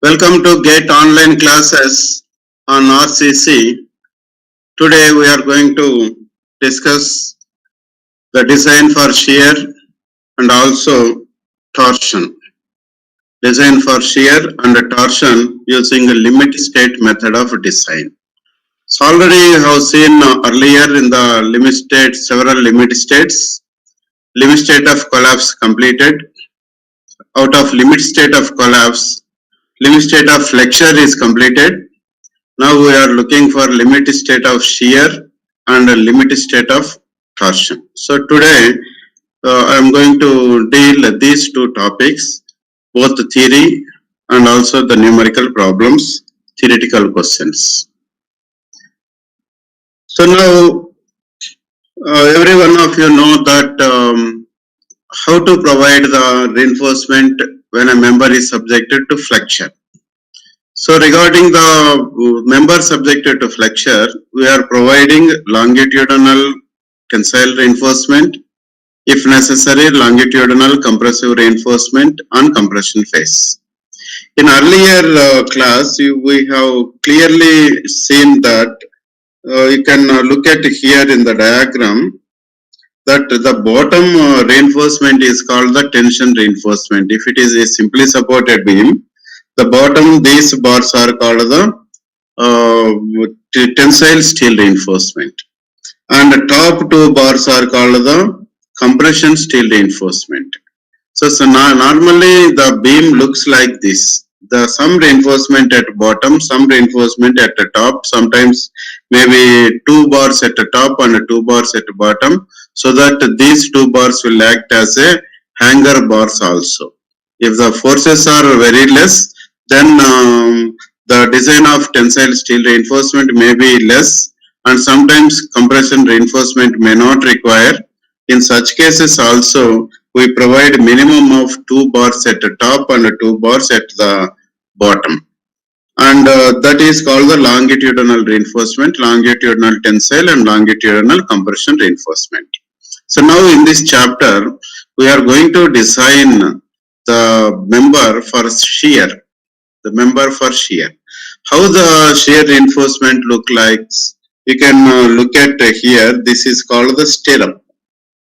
Welcome to GET online classes on RCC. Today we are going to discuss the design for shear and also torsion. Design for shear and torsion using a limit state method of design. So already you have seen earlier in the limit state, several limit states. Limit state of collapse completed. Out of limit state of collapse, limit state of flexure is completed. Now we are looking for limit state of shear and a limit state of torsion. So today I am going to deal these two topics, both the theory and also the numerical problems, theoretical questions. So now every one of you know that how to provide the reinforcement when a member is subjected to flexure. So regarding the member subjected to flexure, we are providing longitudinal tensile reinforcement, if necessary longitudinal compressive reinforcement on compression phase. In earlier class, we have clearly seen that you can look at here in the diagram that the bottom reinforcement is called the tension reinforcement. If it is a simply supported beam, the bottom, these bars are called the tensile steel reinforcement, and the top two bars are called the compression steel reinforcement. So normally the beam looks like this. Some reinforcement at bottom, some reinforcement at the top, sometimes maybe 2 bars at the top and 2 bars at the bottom, so that these 2 bars will act as a hanger bars also. If the forces are very less, then the design of tensile steel reinforcement may be less, and sometimes compression reinforcement may not require. In such cases also, we provide minimum of 2 bars at the top and 2 bars at the bottom. And that is called the longitudinal reinforcement, longitudinal tensile and longitudinal compression reinforcement. So now in this chapter, we are going to design the member for shear. The member for shear. How the shear reinforcement look like? You can look at here. This is called the stirrup.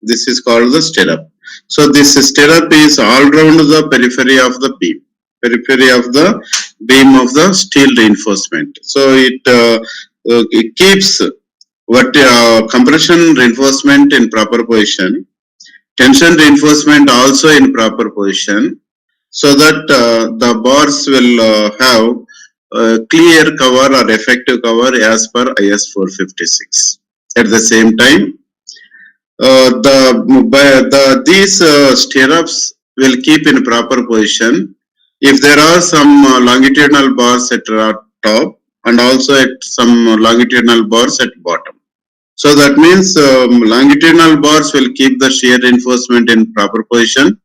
This is called the stirrup. So this stirrup is all around the periphery of the beam. Periphery of the beam of the steel reinforcement. So it keeps compression reinforcement in proper position, tension reinforcement also in proper position, so that the bars will have clear cover or effective cover as per IS 456. At the same time, these stirrups will keep in proper position if there are some longitudinal bars at top and also at some longitudinal bars at bottom. So that means longitudinal bars will keep the shear reinforcement in proper position.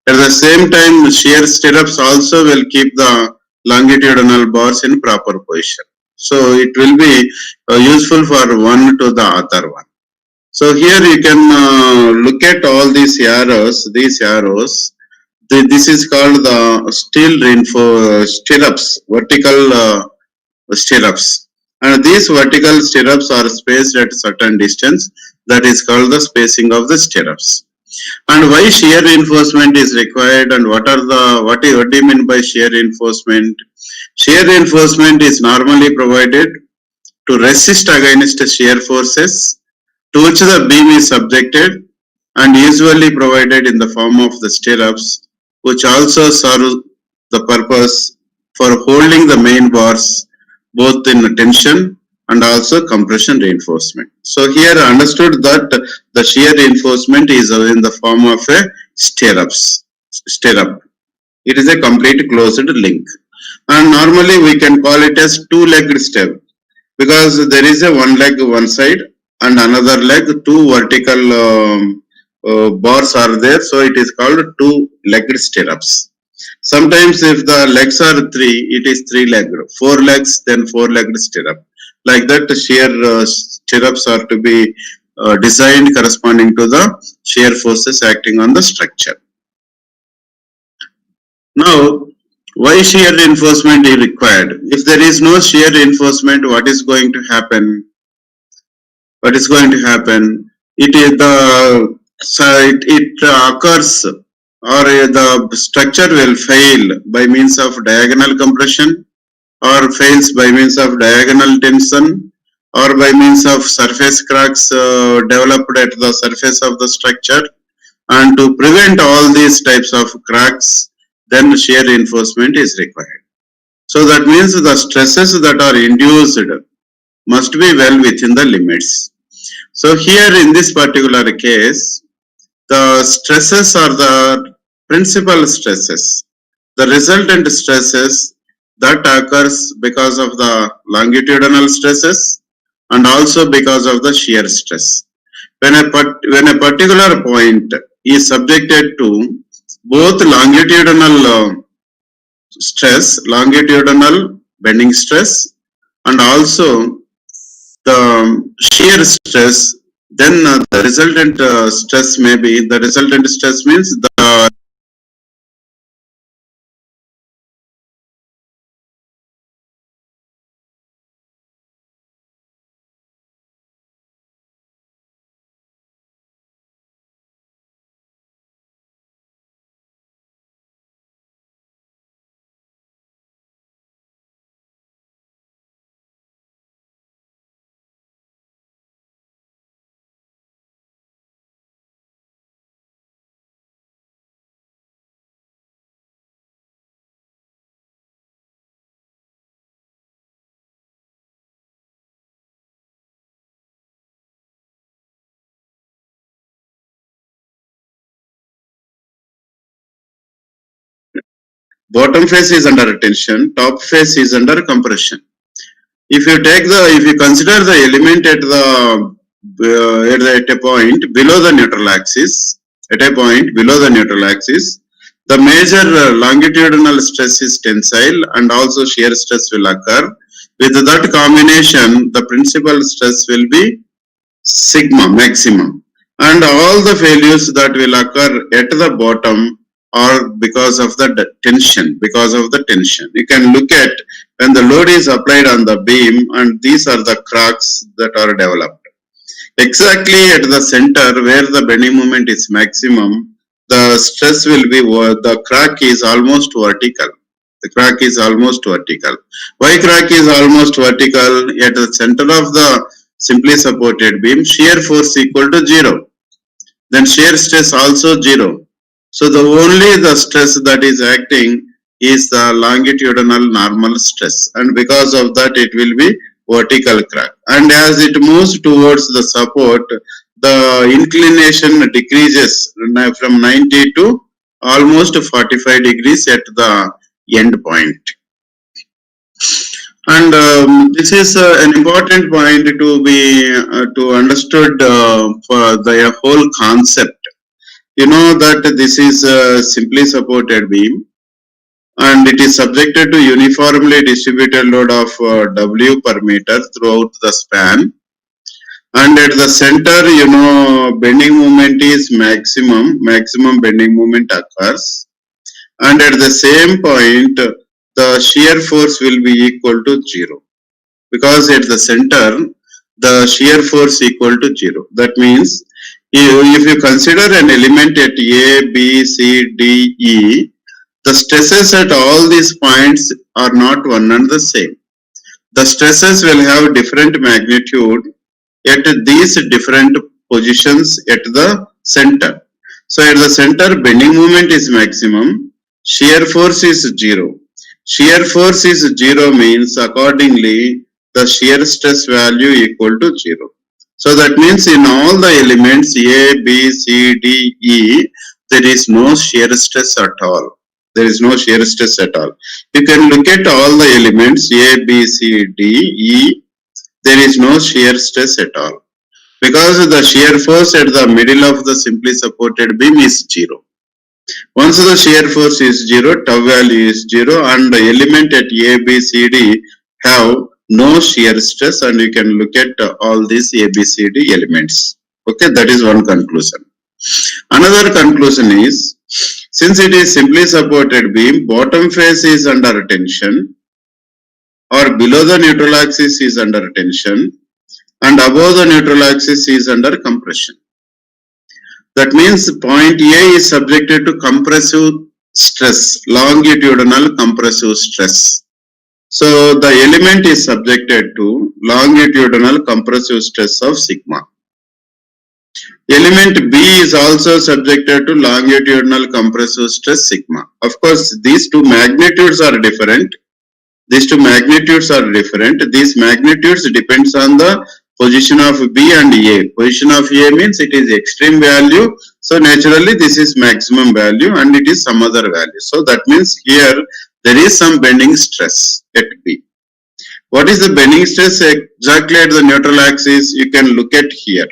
At the same time, shear stirrups also will keep the longitudinal bars in proper position. So it will be useful for one to the other one. So here you can look at all these arrows. These arrows. This is called the steel reinforced stirrups, vertical stirrups. And these vertical stirrups are spaced at a certain distance. That is called the spacing of the stirrups. And why shear reinforcement is required, and what do you mean by shear reinforcement? Shear reinforcement is normally provided to resist against shear forces to which the beam is subjected, and usually provided in the form of the stirrups, which also serve the purpose for holding the main bars both in tension and also compression reinforcement. So here understood that the shear reinforcement is in the form of a stirrup. It is a complete closed link, and normally we can call it as two-legged step, because there is a one leg one side and another leg, two vertical bars are there, so it is called two-legged stirrups. Sometimes if the legs are 3, it is 3-legged, 4 legs, then 4-legged stirrup. Like that, shear stirrups are to be designed corresponding to the shear forces acting on the structure. Now, Why shear reinforcement is required? If there is no shear reinforcement, what is going to happen? What is going to happen? It is the so it occurs or the structure will fail by means of diagonal compression or fails by means of diagonal tension or by means of surface cracks developed at the surface of the structure, and to prevent all these types of cracks, then shear reinforcement is required. So that means the stresses that are induced must be well within the limits. So here in this particular case, the stresses are the principal stresses. The resultant stresses that occurs because of the longitudinal stresses and also because of the shear stress. When a particular point is subjected to both longitudinal stress, longitudinal bending stress, and also the shear stress, then the resultant stress may be, the resultant stress means the bottom face is under tension, top face is under compression. If you consider the element at a point below the neutral axis, at a point below the neutral axis, the major longitudinal stress is tensile and also shear stress will occur. With that combination, the principal stress will be sigma maximum, and all the failures that will occur at the bottom are because of the tension. You can look at when the load is applied on the beam, and these are the cracks that are developed exactly at the center where the bending moment is maximum. The stress will be, the crack is almost vertical. The crack is almost vertical. Why crack is almost vertical? At the center of the simply supported beam, shear force equal to 0. Then shear stress also 0. So the only the stress that is acting is the longitudinal normal stress, and because of that it will be vertical crack. And as it moves towards the support, the inclination decreases from 90 to almost 45 degrees at the end point. And this is an important point to be to understood for the whole concept. You know that this is a simply supported beam, and it is subjected to uniformly distributed load of W per meter throughout the span. And at the center, bending moment is maximum bending moment occurs. And at the same point, the shear force will be equal to 0, because at the center the shear force equal to 0. That means if you consider an element at A, B, C, D, E, the stresses at all these points are not one and the same. The stresses will have different magnitude at these different positions at the center. So at the center, bending moment is maximum, shear force is 0. Shear force is 0 means accordingly the shear stress value equal to 0. So that means in all the elements A, B, C, D, E, there is no shear stress at all. There is no shear stress at all. You can look at all the elements A, B, C, D, E, there is no shear stress at all, because the shear force at the middle of the simply supported beam is 0. Once the shear force is 0, tau value is 0, and the element at A, B, C, D have no shear stress, and you can look at all these A, B, C, D elements. Okay, that is one conclusion. Another conclusion is, Since it is simply supported beam, bottom face is under tension or below the neutral axis is under tension and above the neutral axis is under compression. That means point A is subjected to compressive stress, longitudinal compressive stress. So the element is subjected to longitudinal compressive stress of sigma. Element B is also subjected to longitudinal compressive stress sigma. Of course, these two magnitudes are different. These magnitudes depends on the position of B and A. Position of A means it is extreme value. So naturally this is maximum value and it is some other value. So that means here there is some bending stress at B. What is the bending stress exactly at the neutral axis? You can look at here.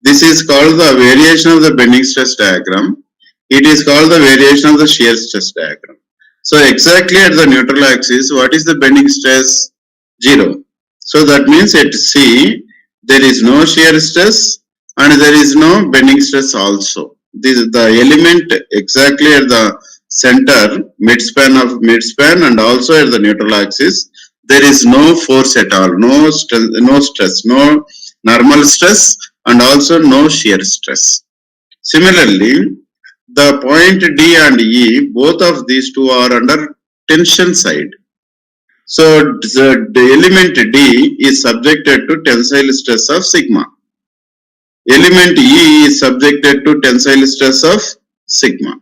This is called the variation of the bending stress diagram. It is called the variation of the shear stress diagram. So exactly at the neutral axis, what is the bending stress? 0. So that means at C, there is no shear stress and there is no bending stress also. This is the element exactly at the center, midspan and also at the neutral axis. There is no force at all, no stress, no normal stress and also no shear stress. Similarly, the point D and E, both of these two are under tension side. So the element D is subjected to tensile stress of sigma. Element E is subjected to tensile stress of sigma.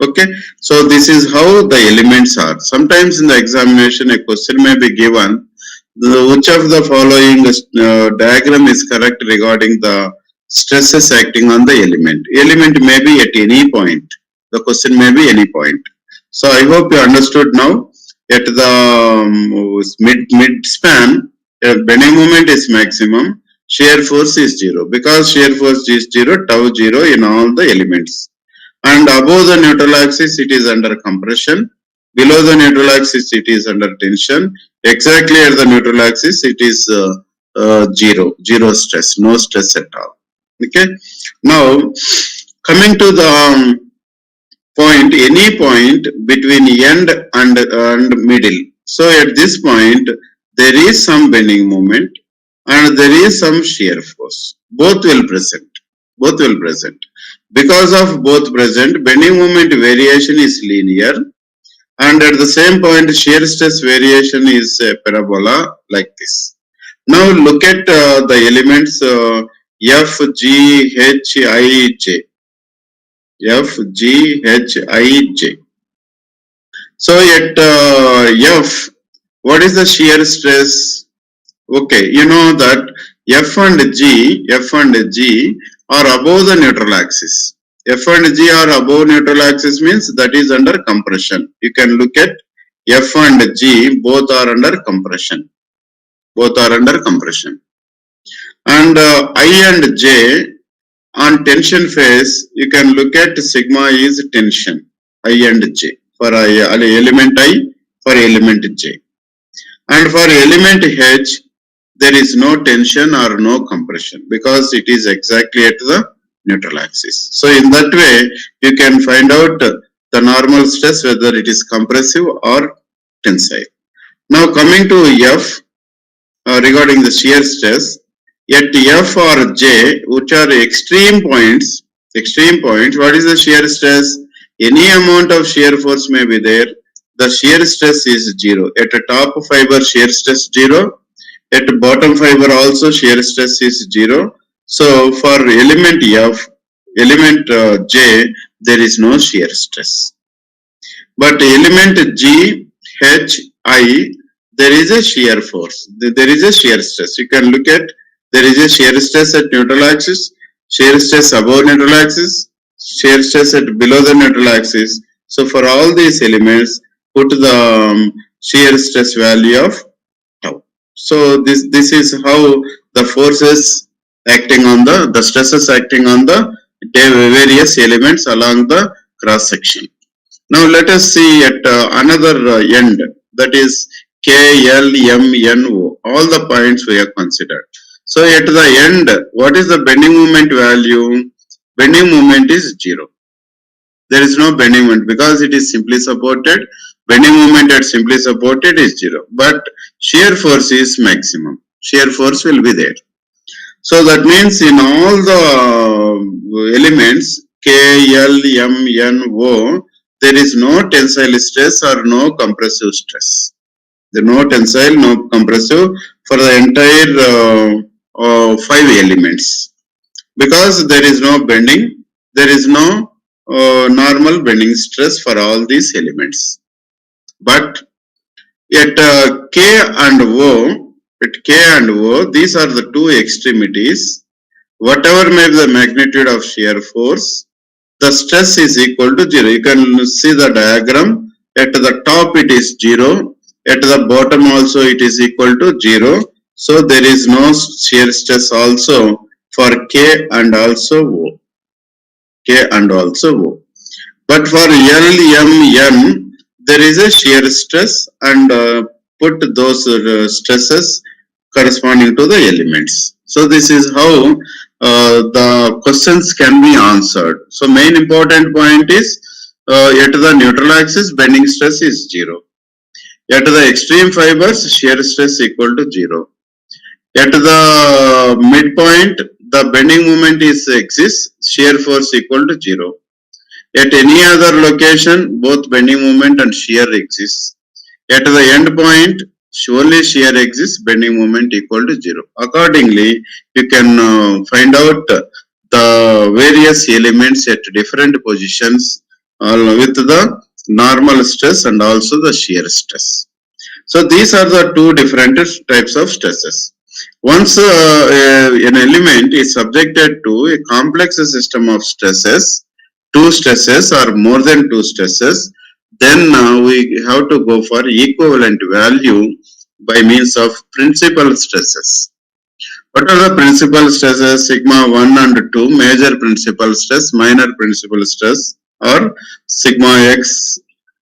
Okay, so this is how the elements are. Sometimes in the examination a question may be given, which of the following diagram is correct regarding the stresses acting on the element. Element may be at any point. The question may be any point. So I hope you understood now. At the mid span, bending moment is maximum. Shear force is 0. Because shear force is 0, tau 0 in all the elements. And above the neutral axis, it is under compression. Below the neutral axis, it is under tension. Exactly at the neutral axis, it is 0 stress, no stress at all. Okay. Now, coming to the point, any point between end and middle. So at this point, there is some bending moment and there is some shear force. Both will present. Because of both present, bending moment variation is linear and at the same point shear stress variation is a parabola like this. Now look at the elements F, G, H, I, J. F, G, H, I, J. So at F, what is the shear stress? Okay, you know that F and G are above the neutral axis. F and G are above neutral axis means that is under compression. You can look at F and G, both are under compression. And I and J on tension phase, you can look at sigma is tension, I and J. For element I, for element J. And for element H, there is no tension or no compression because it is exactly at the neutral axis. So in that way, you can find out the normal stress whether it is compressive or tensile. Now coming to F, regarding the shear stress, at F or J, which are extreme points, what is the shear stress? Any amount of shear force may be there. The shear stress is 0. At the top fiber, shear stress 0. At bottom fiber also shear stress is 0. So for element F, element J, there is no shear stress. But element G, H, I, there is a shear force. There is a shear stress. You can look at, there is a shear stress at neutral axis, shear stress above neutral axis, shear stress at below the neutral axis. So for all these elements, put the shear stress value of tau. So this is how the forces acting on the stresses acting on the various elements along the cross section. Now let us see at another end, that is K, L, M, N, O. All the points we have considered. So at the end, what is the bending moment value? Bending moment is 0. There is no bending moment because it is simply supported. Bending moment at simply supported is 0. But shear force is maximum. Shear force will be there. So that means in all the elements K, L, M, N, O, there is no tensile stress or no compressive stress. There no tensile, no compressive for the entire 5 elements, because there is no bending, there is no normal bending stress for all these elements. But at K and O, these are the two extremities. Whatever may be the magnitude of shear force, the stress is equal to 0. You can see the diagram. At the top it is 0. At the bottom also it is equal to 0. So there is no shear stress also for K and also O. K and also O. But for L, M, N, there is a shear stress and put those stresses corresponding to the elements. So this is how the questions can be answered. So main important point is at the neutral axis bending stress is 0. At the extreme fibers shear stress equal to 0. At the midpoint the bending moment is exists, shear force equal to 0. At any other location, both bending moment and shear exists. At the end point, surely shear exists, bending moment equal to 0. Accordingly, you can find out the various elements at different positions with the normal stress and also the shear stress. So these are the two different types of stresses. Once an element is subjected to a complex system of stresses, two stresses or more than two stresses, then we have to go for equivalent value by means of principal stresses. What are the principal stresses? Sigma 1 and 2, major principal stress, minor principal stress, or sigma x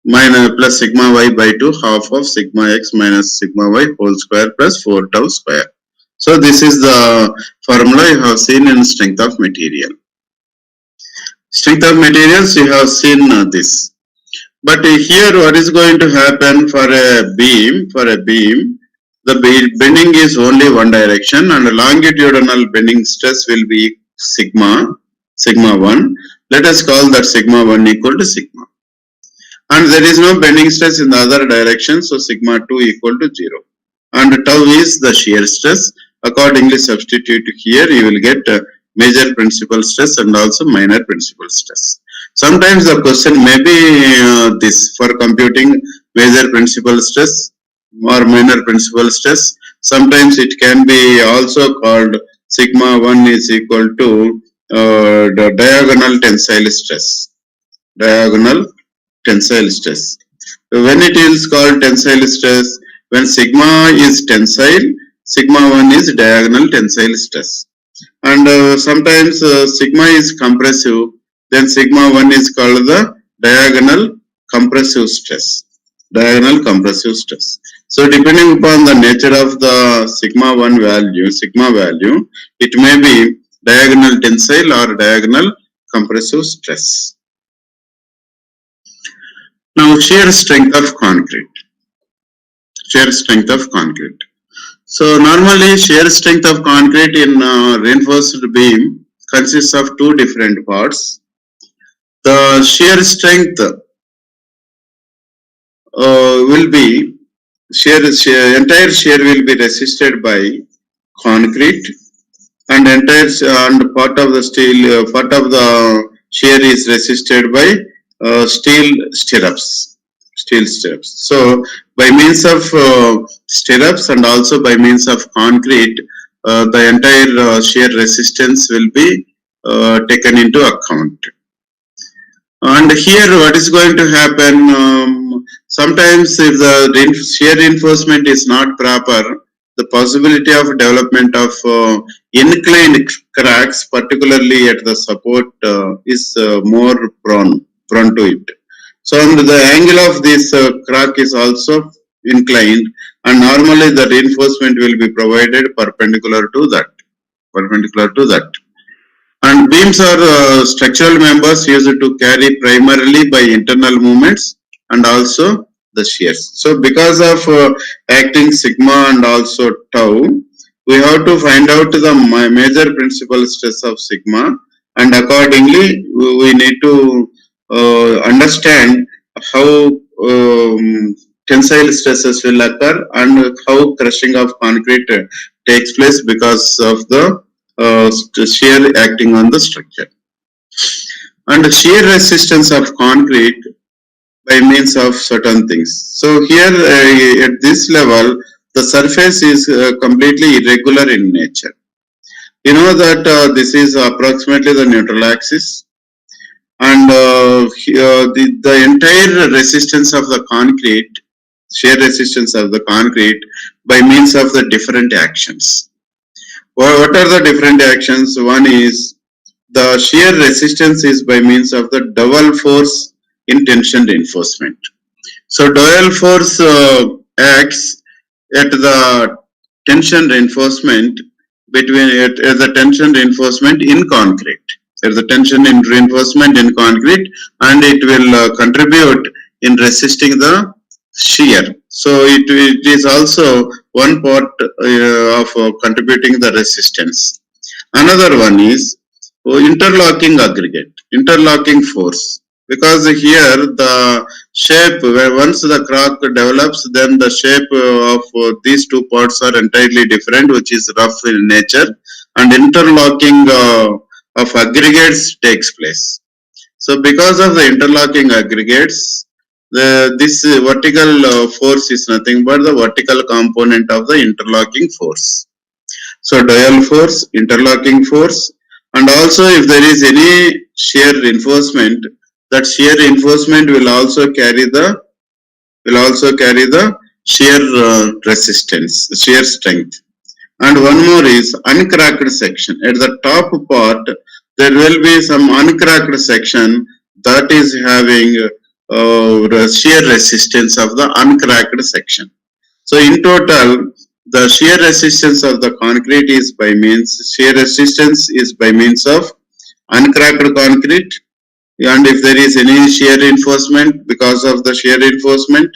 minus plus sigma y by 2, half of sigma x minus sigma y whole square plus 4 tau square. So this is the formula you have seen in strength of material. Strength of materials, you have seen this. But here what is going to happen for a beam? The bending is only one direction and longitudinal bending stress will be sigma 1. Let us call that sigma 1 equal to sigma. And there is no bending stress in the other direction, so sigma 2 equal to 0. And tau is the shear stress. Accordingly substitute here, you will get major principal stress and also minor principal stress. Sometimes the question may be this for computing major principal stress or minor principal stress. Sometimes it can be also called sigma 1 is equal to the diagonal tensile stress. Diagonal tensile stress. When it is called tensile stress, when sigma is tensile, sigma 1 is diagonal tensile stress. And sometimes sigma is compressive, then sigma 1 is called the diagonal compressive stress. Diagonal compressive stress. So depending upon the nature of the sigma 1 value, sigma value, it may be diagonal tensile or diagonal compressive stress. Now shear strength of concrete. Shear strength of concrete. So normally shear strength of concrete in reinforced beam consists of two different parts. The shear strength will be entire shear will be resisted by concrete, and and part of the steel part of the shear is resisted by steel stirrups. So by means of stirrups and also by means of concrete, the entire shear resistance will be taken into account. And here what is going to happen, sometimes if the shear reinforcement is not proper, the possibility of development of inclined cracks, particularly at the support, is more prone to it. So the angle of this crack is also inclined, and normally the reinforcement will be provided perpendicular to that. And beams are structural members used to carry primarily by internal movements and also the shears. So because of acting sigma and also tau, we have to find out the major principal stress of sigma, and accordingly we need to understand how tensile stresses will occur and how crushing of concrete takes place because of the shear acting on the structure. And shear resistance of concrete by means of certain things. So here at this level, the surface is completely irregular in nature. You know that this is approximately the neutral axis, and the entire resistance of the concrete, shear resistance of the concrete by means of the different actions. What are the different actions? One is the shear resistance is by means of the dowel force in tension reinforcement. So dowel force acts at the tension reinforcement at the tension reinforcement in concrete. At the tension in reinforcement in concrete, and it will contribute in resisting the shear. So it is also one part of contributing the resistance. Another one is interlocking aggregate, interlocking force. Because here the shape, where once the crack develops, then the shape of these two parts are entirely different, which is rough in nature, and interlocking of aggregates takes place. So because of the interlocking aggregates, this vertical force is nothing but the vertical component of the interlocking force. So dowel force, interlocking force, and also if there is any shear reinforcement, that shear reinforcement will also carry the shear resistance, shear strength. And one more is uncracked section. At the top part, there will be some uncracked section that is having shear resistance of the uncracked section. So in total, the shear resistance of the concrete is by means, shear resistance is by means of uncracked concrete, and if there is any shear reinforcement because of the shear reinforcement,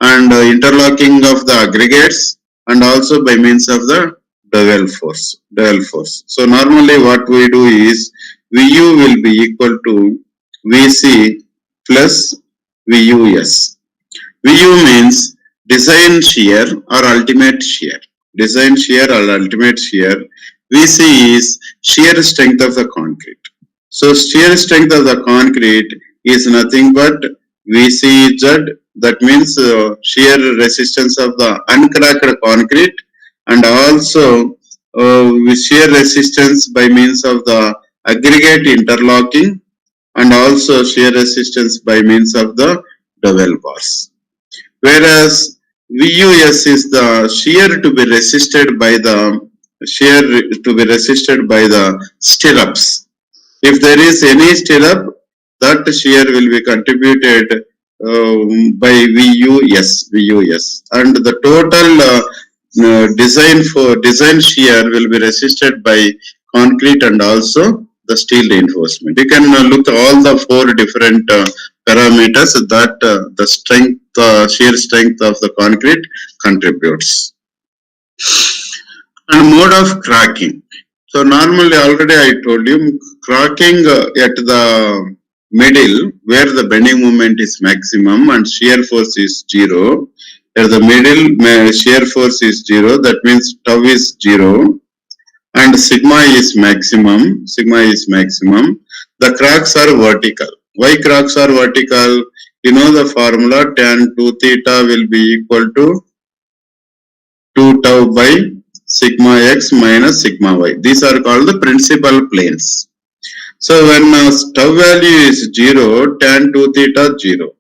and interlocking of the aggregates, and also by means of the dowel force. So normally what we do is VU will be equal to VC plus VUS. VU means design shear or ultimate shear. Design shear or ultimate shear. VC is shear strength of the concrete. So shear strength of the concrete is nothing but VCZ. That means shear resistance of the uncracked concrete, and also shear resistance by means of the aggregate interlocking, and also shear resistance by means of the dowel bars. Whereas VUS is the shear to be resisted by the stirrups. If there is any stirrup, that shear will be contributed by VUS, and the total design shear will be resisted by concrete and also the steel reinforcement. You can look at all the four different parameters that the strength, shear strength of the concrete contributes. And mode of cracking. So normally already I told you, cracking at the middle where the bending moment is maximum and shear force is 0. At the middle shear force is 0, that means tau is 0 and sigma is maximum. The cracks are vertical. Why cracks are vertical? You know the formula, tan 2 theta will be equal to 2 tau by sigma x minus sigma y. These are called the principal planes. So when tau value is 0, tan 2 theta 0.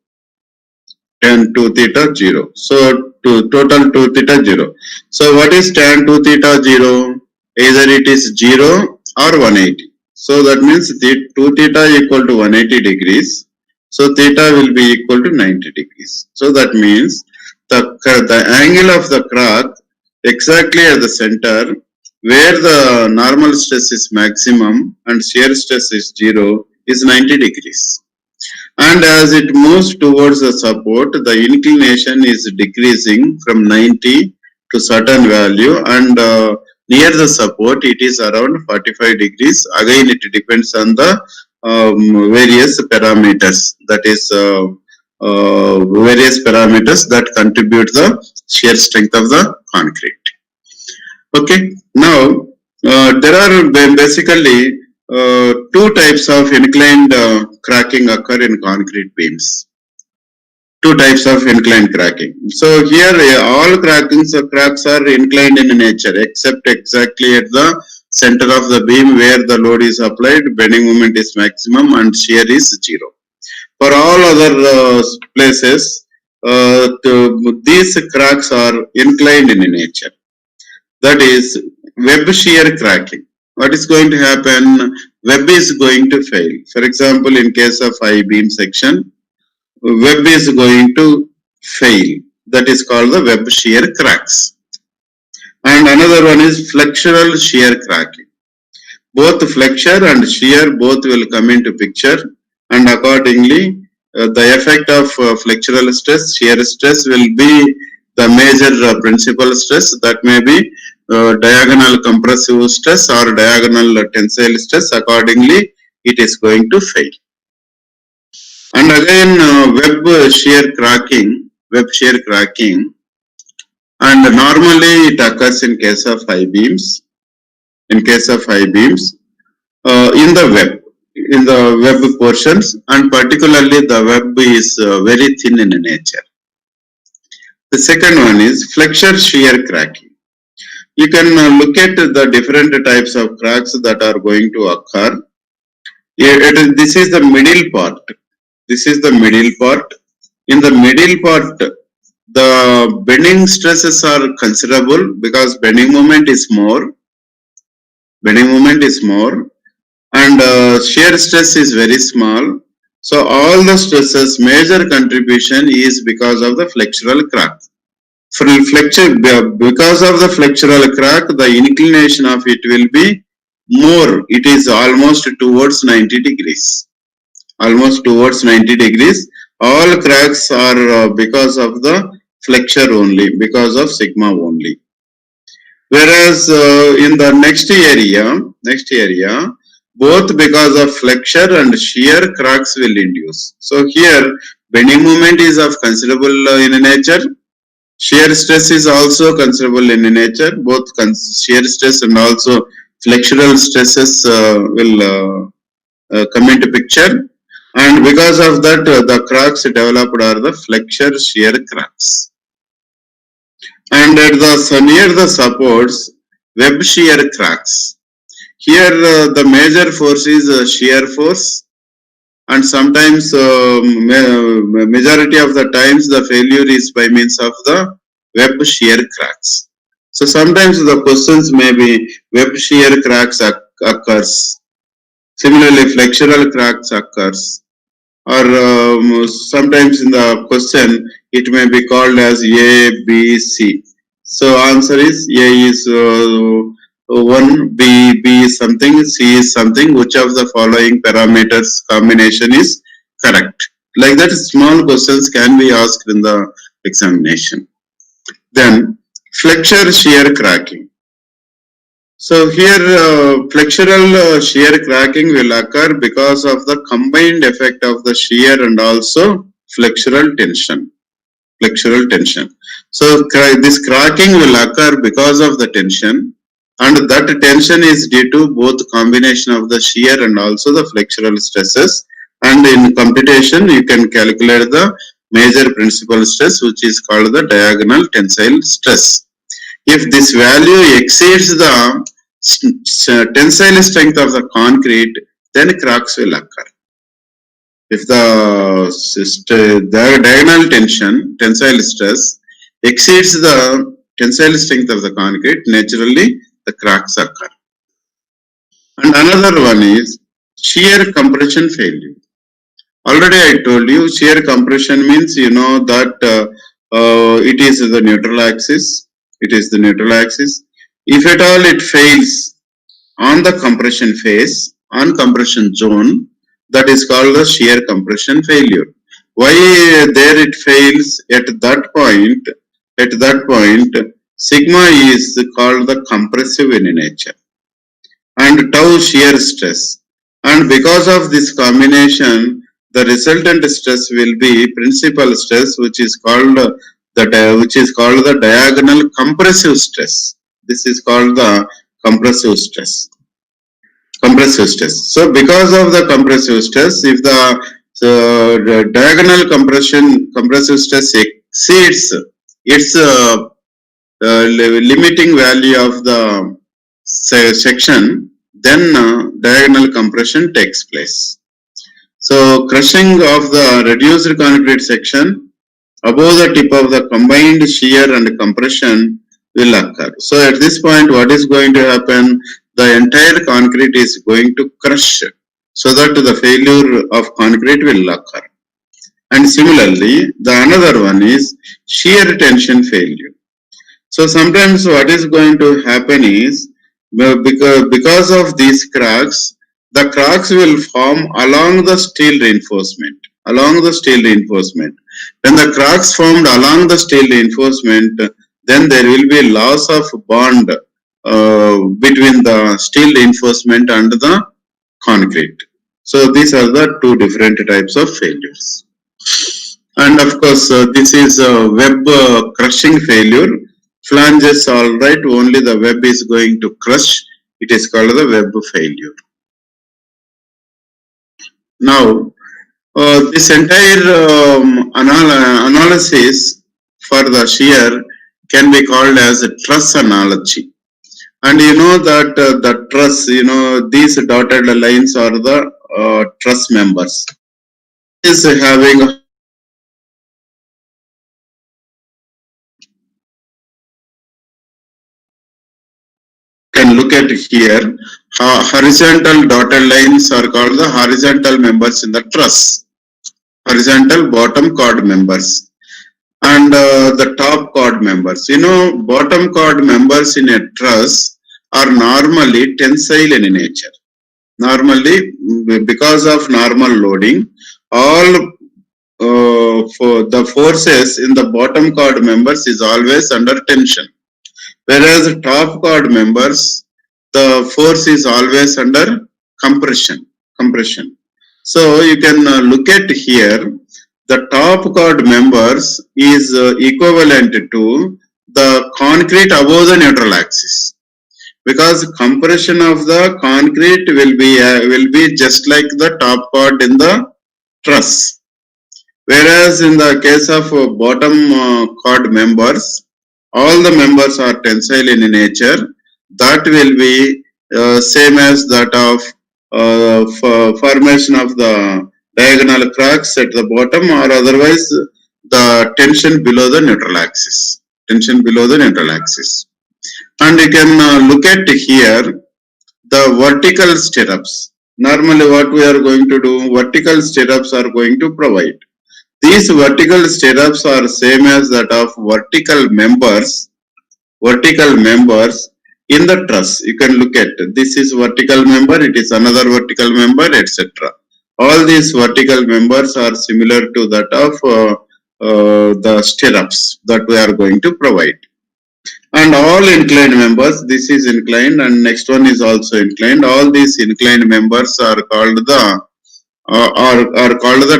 Tan 2 theta 0. So total 2 theta 0. So what is tan 2 theta 0? Either it is 0 or 180. So that means the 2 theta equal to 180 degrees. So theta will be equal to 90 degrees. So that means the angle of the crack exactly at the center where the normal stress is maximum and shear stress is 0 is 90 degrees. And as it moves towards the support, the inclination is decreasing from 90 to certain value, and near the support it is around 45 degrees. Again, it depends on the various parameters, that is various parameters that contribute the shear strength of the concrete. Okay, now there are basically two types of inclined cracking occur in concrete beams. Two types of inclined cracking. So here all cracks are inclined in nature except exactly at the center of the beam where the load is applied, bending moment is maximum and shear is 0. For all other places, these cracks are inclined in nature. That is web shear cracking. What is going to happen? Web is going to fail. For example, in case of I-beam section, web is going to fail. That is called the web shear cracks. And another one is flexural shear cracking. Both flexure and shear both will come into picture, and accordingly the effect of flexural stress, shear stress will be the major principal stress. That may be diagonal compressive stress or diagonal tensile stress. Accordingly, it is going to fail. And again, web shear cracking, and normally it occurs in case of I-beams. In the web portions, and particularly the web is very thin in nature. The second one is flexure shear cracking. You can look at the different types of cracks that are going to occur. This is the middle part. In the middle part, the bending stresses are considerable because bending moment is more, and shear stress is very small. So all the stresses, major contribution is because of the flexural crack. Because of the flexural crack, the inclination of it will be more. It is almost towards 90 degrees. All cracks are because of the flexure only, because of sigma only. Whereas in the next area, both because of flexure and shear, cracks will induce. So here, bending moment is of considerable in nature. Shear stress is also considerable in nature. Both shear stress and also flexural stresses will come into picture. And because of that, the cracks developed are the flexure shear cracks. And at near the supports, web shear cracks. Here the major force is shear force, and sometimes majority of the times the failure is by means of the web shear cracks. So sometimes the questions may be web shear cracks occurs. Similarly, flexural cracks occurs. Or sometimes in the question it may be called as A, B, C. So answer is A is 1, B is something, C is something. Which of the following parameters combination is correct? Like that, small questions can be asked in the examination. Then flexure shear cracking. So here flexural shear cracking will occur because of the combined effect of the shear and also flexural tension. So this cracking will occur because of the tension, and that tension is due to both combination of the shear and also the flexural stresses. And in computation, you can calculate the major principal stress, which is called the diagonal tensile stress. If this value exceeds the tensile strength of the concrete, then cracks will occur. If the diagonal tensile stress exceeds the tensile strength of the concrete, naturally the cracks occur. And another one is shear compression failure. Already I told you, shear compression means that it is the neutral axis. If at all it fails on the compression phase, on compression zone, that is called the shear compression failure. Why there it fails at that point? At that point, sigma is called the compressive in nature and tau shear stress. And because of this combination, the resultant stress will be principal stress, which is called the diagonal compressive stress. This is called the compressive stress. Compressive stress. So, because of the compressive stress, if the diagonal compressive stress exceeds its limiting value of the section, then diagonal compression takes place. So crushing of the reduced concrete section above the tip of the combined shear and compression will occur. So at this point, what is going to happen? The entire concrete is going to crush so that the failure of concrete will occur. And similarly, the another one is shear tension failure. So sometimes what is going to happen is because of these cracks, the cracks will form along the steel reinforcement. Along the steel reinforcement. When the cracks formed along the steel reinforcement, then there will be loss of bond between the steel reinforcement and the concrete. So these are the two different types of failures. And of course, this is a web crushing failure. Flanges all right, only the web is going to crush. It is called the web failure. Now, this entire analysis for the shear can be called as a truss analogy. And you know that the truss, these dotted lines are the truss members. Is having can look at here, horizontal dotted lines are called the horizontal members in the truss, horizontal bottom chord members, and the top chord members. Bottom chord members in a truss are normally tensile in nature. Normally, because of normal loading, all for the forces in the bottom chord members is always under tension. Whereas top chord members, the force is always under compression. Compression. So you can look at here, the top chord members is equivalent to the concrete above the neutral axis, because compression of the concrete will be just like the top chord in the truss. Whereas in the case of bottom chord members, all the members are tensile in nature. That will be same as that of formation of the diagonal cracks at the bottom, or otherwise the tension below the neutral axis. Tension below the neutral axis. And you can look at here the vertical stirrups. Normally what we are going to do, vertical stirrups are going to provide. These vertical stirrups are same as that of vertical members in the truss. You can look at this is vertical member, it is another vertical member, etc. All these vertical members are similar to that of the stirrups that we are going to provide. And all inclined members, this is inclined and next one is also inclined. All these inclined members are called the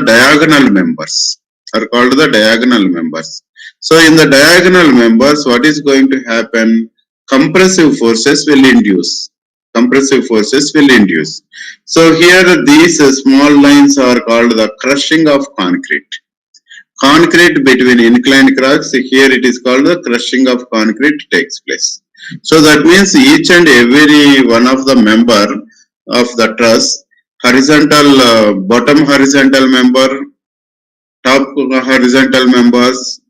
diagonal members. Are called the diagonal members. So in the diagonal members, what is going to happen? Compressive forces will induce. Compressive forces will induce. So here these small lines are called the crushing of concrete. Concrete between inclined cracks, here it is called the crushing of concrete takes place. So that means each and every one of the member of the truss, horizontal, bottom horizontal member, top horizontal members,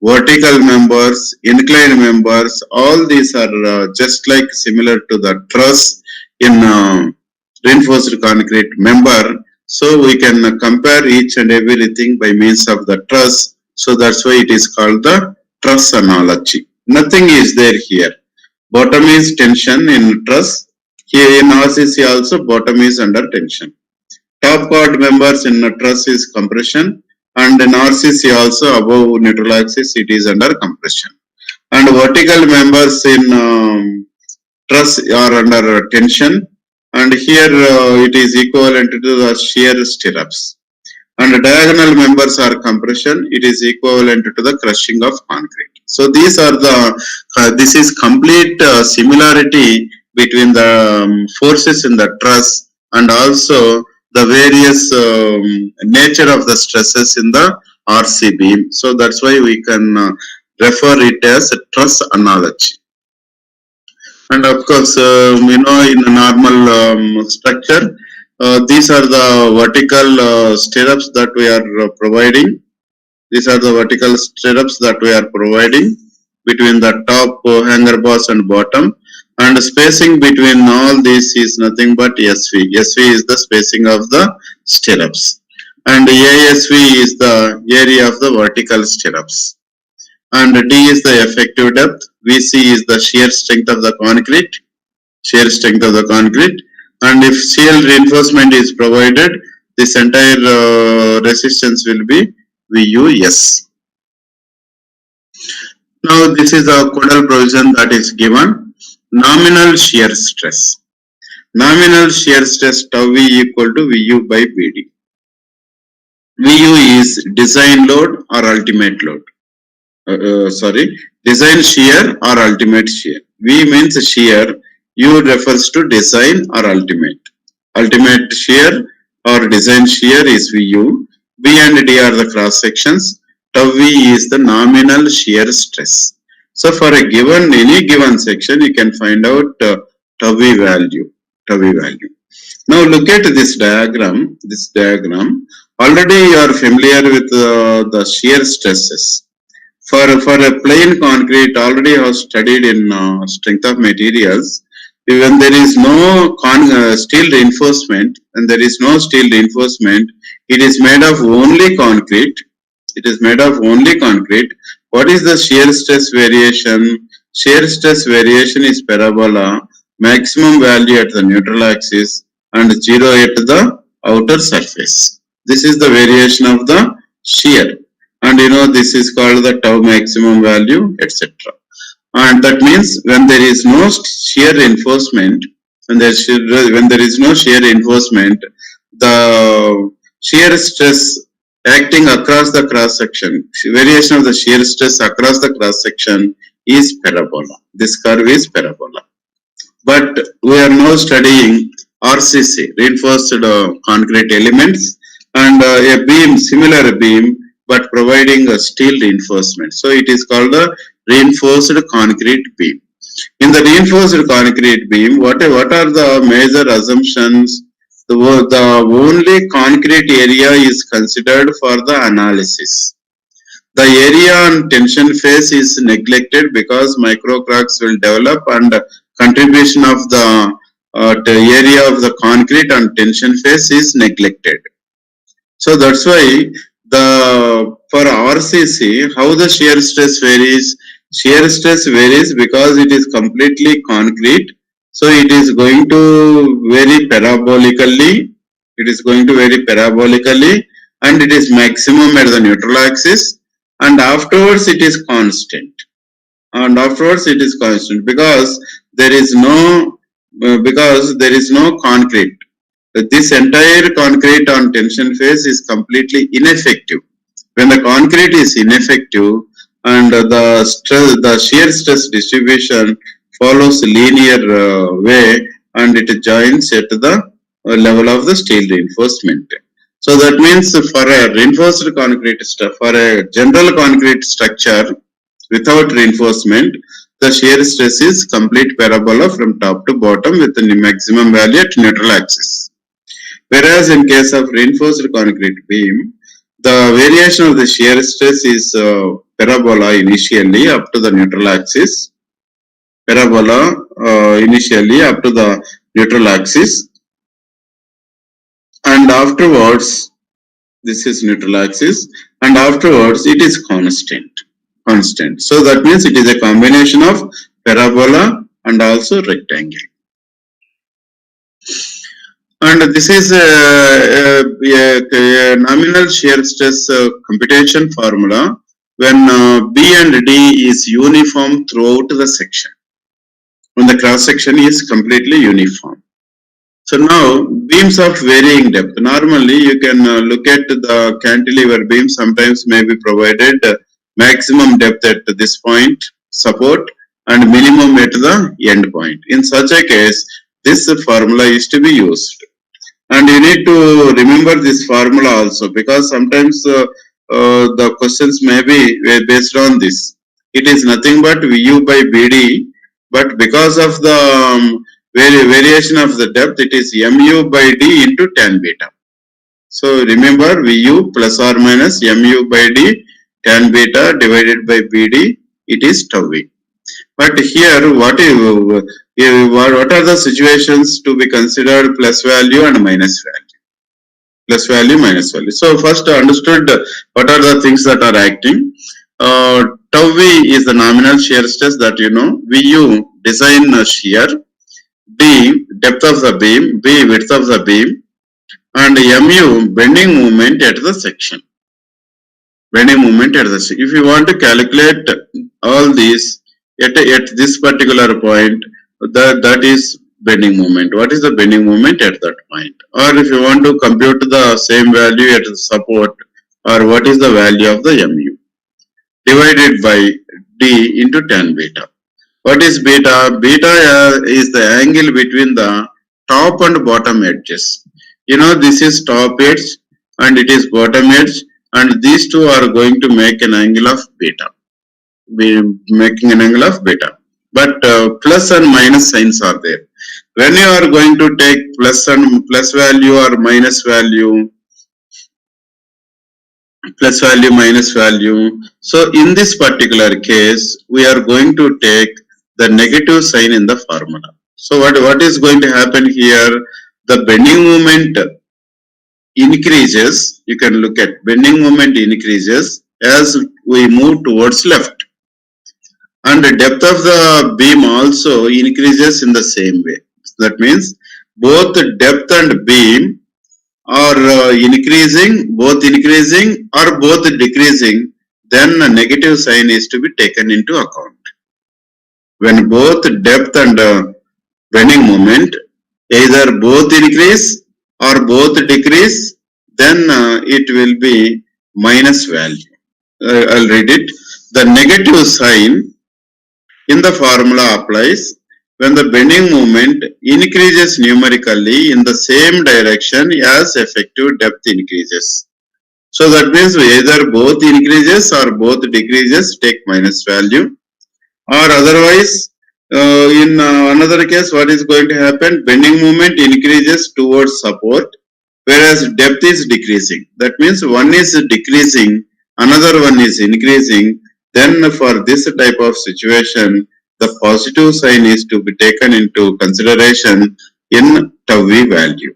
vertical members, inclined members, all these are just like similar to the truss in reinforced concrete member. So we can compare each and everything by means of the truss. So that's why it is called the truss analogy. Nothing is there here. Bottom is tension in truss. Here in RCC also bottom is under tension. Top chord members in truss is compression, and in RCC also above neutral axis it is under compression. And vertical members in truss are under tension, and here it is equivalent to the shear stirrups. And diagonal members are compression, it is equivalent to the crushing of concrete. So these are this is complete similarity between the forces in the truss and also the various nature of the stresses in the RC beam. So that's why we can refer it as a truss analogy. And of course, in a normal structure, these are the vertical stirrups that we are providing. These are the vertical stirrups that we are providing between the top hanger bars and bottom. And spacing between all these is nothing but SV. SV is the spacing of the stirrups. And ASV is the area of the vertical stirrups. And D is the effective depth. VC is the shear strength of the concrete. Shear strength of the concrete. And if shear reinforcement is provided, this entire resistance will be VUS. Now this is a codal provision that is given. Nominal shear stress. Nominal shear stress tau V equal to VU by BD. VU is design load or ultimate load. Design shear or ultimate shear. V means shear, U refers to design or ultimate. Ultimate shear or design shear is VU. B and D are the cross sections. Tau V is the nominal shear stress. So for a given, any given section, you can find out tau V value. Now look at this diagram. Already you are familiar with the shear stresses. For a plain concrete, already I have studied in strength of materials. When there is no steel reinforcement, it is made of only concrete. What is the shear stress variation? Shear stress variation is parabola, maximum value at the neutral axis and 0 at the outer surface. This is the variation of the shear. And this is called the tau maximum value, etc. And that means when there is no shear reinforcement, the shear stress acting across the cross section, variation of the shear stress across the cross section is parabola. This curve is parabola. But we are now studying RCC, reinforced concrete elements, and a beam, similar beam, but providing a steel reinforcement. So it is called the reinforced concrete beam. In the reinforced concrete beam, what are the major assumptions? The only concrete area is considered for the analysis. The area on tension phase is neglected because micro cracks will develop and contribution of the area of the concrete on tension phase is neglected. So that's why for RCC, how the shear stress varies? Shear stress varies because it is completely concrete. So it is going to vary parabolically. And it is maximum at the neutral axis. And afterwards it is constant. Because there is no concrete. This entire concrete on tension phase is completely ineffective. When the concrete is ineffective and the shear stress distribution follows linear way and it joins at the level of the steel reinforcement. So that means for a reinforced concrete for a general concrete structure without reinforcement, the shear stress is complete parabola from top to bottom with the maximum value at neutral axis. Whereas in case of reinforced concrete beam, the variation of the shear stress is parabola initially up to the neutral axis. And afterwards, this is neutral axis, and afterwards it is constant. So that means it is a combination of parabola and also rectangle. And this is a nominal shear stress computation formula when B and D is uniform throughout the section, when the cross section is completely uniform. So now beams of varying depth. Normally you can look at the cantilever beam, sometimes may be provided maximum depth at this point, support, and minimum at the end point. In such a case, this formula is to be used. And you need to remember this formula also, because sometimes the questions may be based on this. It is nothing but VU by BD, but because of the variation of the depth, it is MU by D into tan beta. So remember, VU plus or minus MU by D tan beta divided by BD, it is tau V. But here, what are the situations to be considered plus value and minus value? Plus value, minus value. So first understood what are the things that are acting. Tau V is the nominal shear stress that you know. VU design shear. D depth of the beam. B width of the beam. And MU bending moment at the section. Bending moment at the section. If you want to calculate all these at this particular point, that is bending moment. What is the bending moment at that point? Or if you want to compute the same value at the support, or what is the value of the MU divided by D into tan beta. What is beta? Beta is the angle between the top and bottom edges. You know, this is top edge and it is bottom edge, and these two are going to make an angle of beta. Making an angle of beta. But plus and minus signs are there. When you are going to take plus value or minus value, plus value, minus value. So in this particular case, we are going to take the negative sign in the formula. So what is going to happen here? The bending moment increases. You can look at bending moment increases as we move towards left. And the depth of the beam also increases in the same way. That means both depth and beam are increasing, both increasing or both decreasing, then a negative sign is to be taken into account. When both depth and bending moment either both increase or both decrease, then it will be minus value. I'll read it. The negative sign in the formula applies when the bending moment increases numerically in the same direction as effective depth increases. So that means either both increases or both decreases, take minus value, or otherwise in another case what is going to happen, bending moment increases towards support whereas depth is decreasing. That means one is decreasing, another one is increasing. Then for this type of situation, the positive sign is to be taken into consideration in tau V value.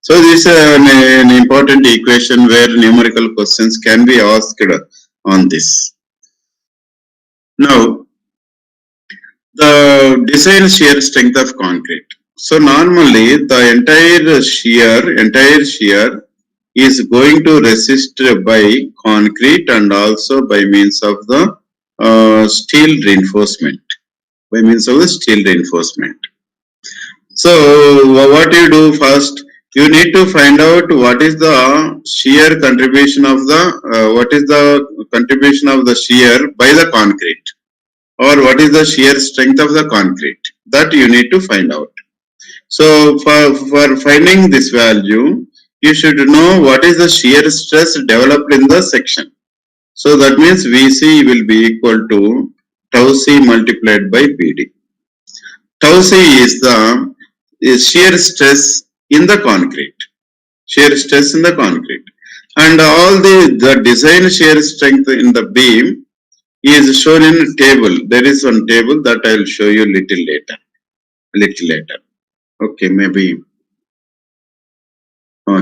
So this is an important equation where numerical questions can be asked on this. Now, the design shear strength of concrete. So normally the entire shear is going to resist by concrete and also by means of the steel reinforcement. So what you do first, you need to find out what is the shear contribution of the shear by the concrete, or what is the shear strength of the concrete. That you need to find out. So for finding this value, you should know what is the shear stress developed in the section. So that means VC will be equal to tau C multiplied by PD. Tau C is the shear stress in the concrete. And all the design shear strength in the beam is shown in a table. There is one table that I will show you little later. Okay, maybe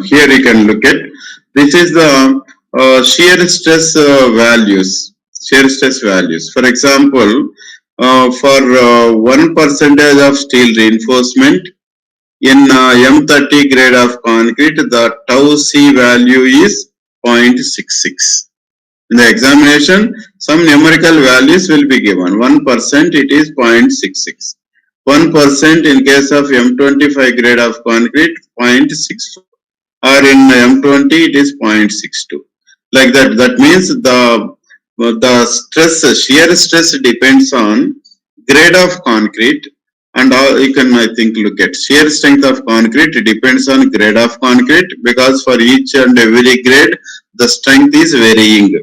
here you can look at. This is the shear stress values. For example, For 1% of steel reinforcement in M30 grade of concrete, the tau C value is 0.66. In the examination, some numerical values will be given. 1% it is 0.66. 1% in case of M25 grade of concrete 0.64, or in M20 it is 0.62. Like that. That means the stress, shear stress depends on grade of concrete, and all you can, I think, look at shear strength of concrete. It depends on grade of concrete, because for each and every grade the strength is varying.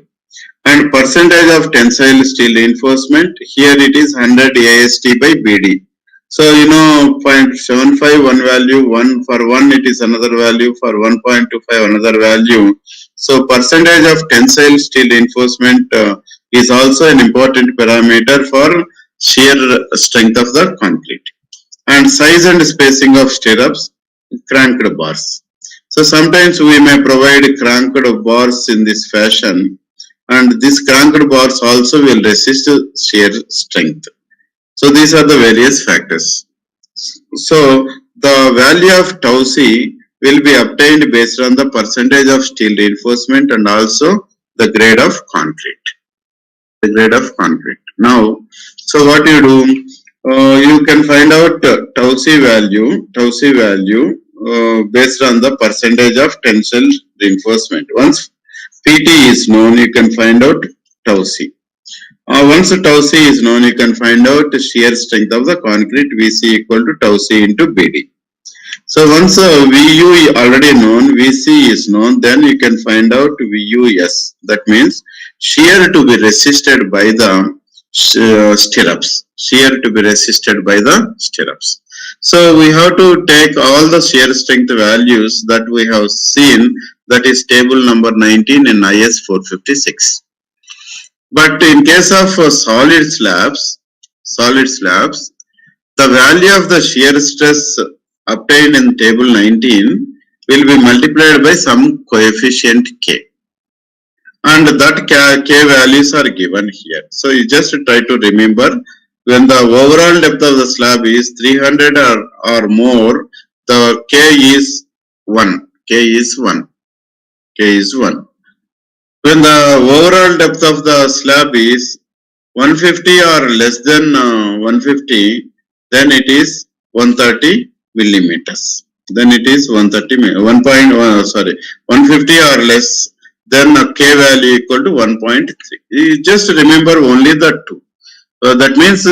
And percentage of tensile steel reinforcement, here it is 100 AST by BD. So, 0.75 one value, one for one it is another value, for 1.25 another value. So percentage of tensile steel reinforcement is also an important parameter for shear strength of the concrete. And size and spacing of stirrups, cranked bars. So sometimes we may provide cranked bars in this fashion, and these cranked bars also will resist shear strength. So these are the various factors. So the value of tau C will be obtained based on the percentage of steel reinforcement and also the grade of concrete. The grade of concrete. Now, so what you do? You can find out tau C value based on the percentage of tensile reinforcement. Once PT is known, you can find out tau C. Once tau C is known, you can find out the shear strength of the concrete, VC equal to tau C into BD. So once VU is already known, VC is known, then you can find out VUS. That means shear to be resisted by the stirrups. Shear to be resisted by the stirrups. So we have to take all the shear strength values that we have seen, that is table number 19 in IS 456. But in case of solid slabs, the value of the shear stress obtained in table 19 will be multiplied by some coefficient K. And that K values are given here. So you just try to remember, when the overall depth of the slab is 300 or more, the K is 1. K is 1. K is 1. When the overall depth of the slab is 150 or less than 150, then it is 130 millimeters. Then it is 130, 150 or less, then a K value equal to 1.3. You just remember only the two. That means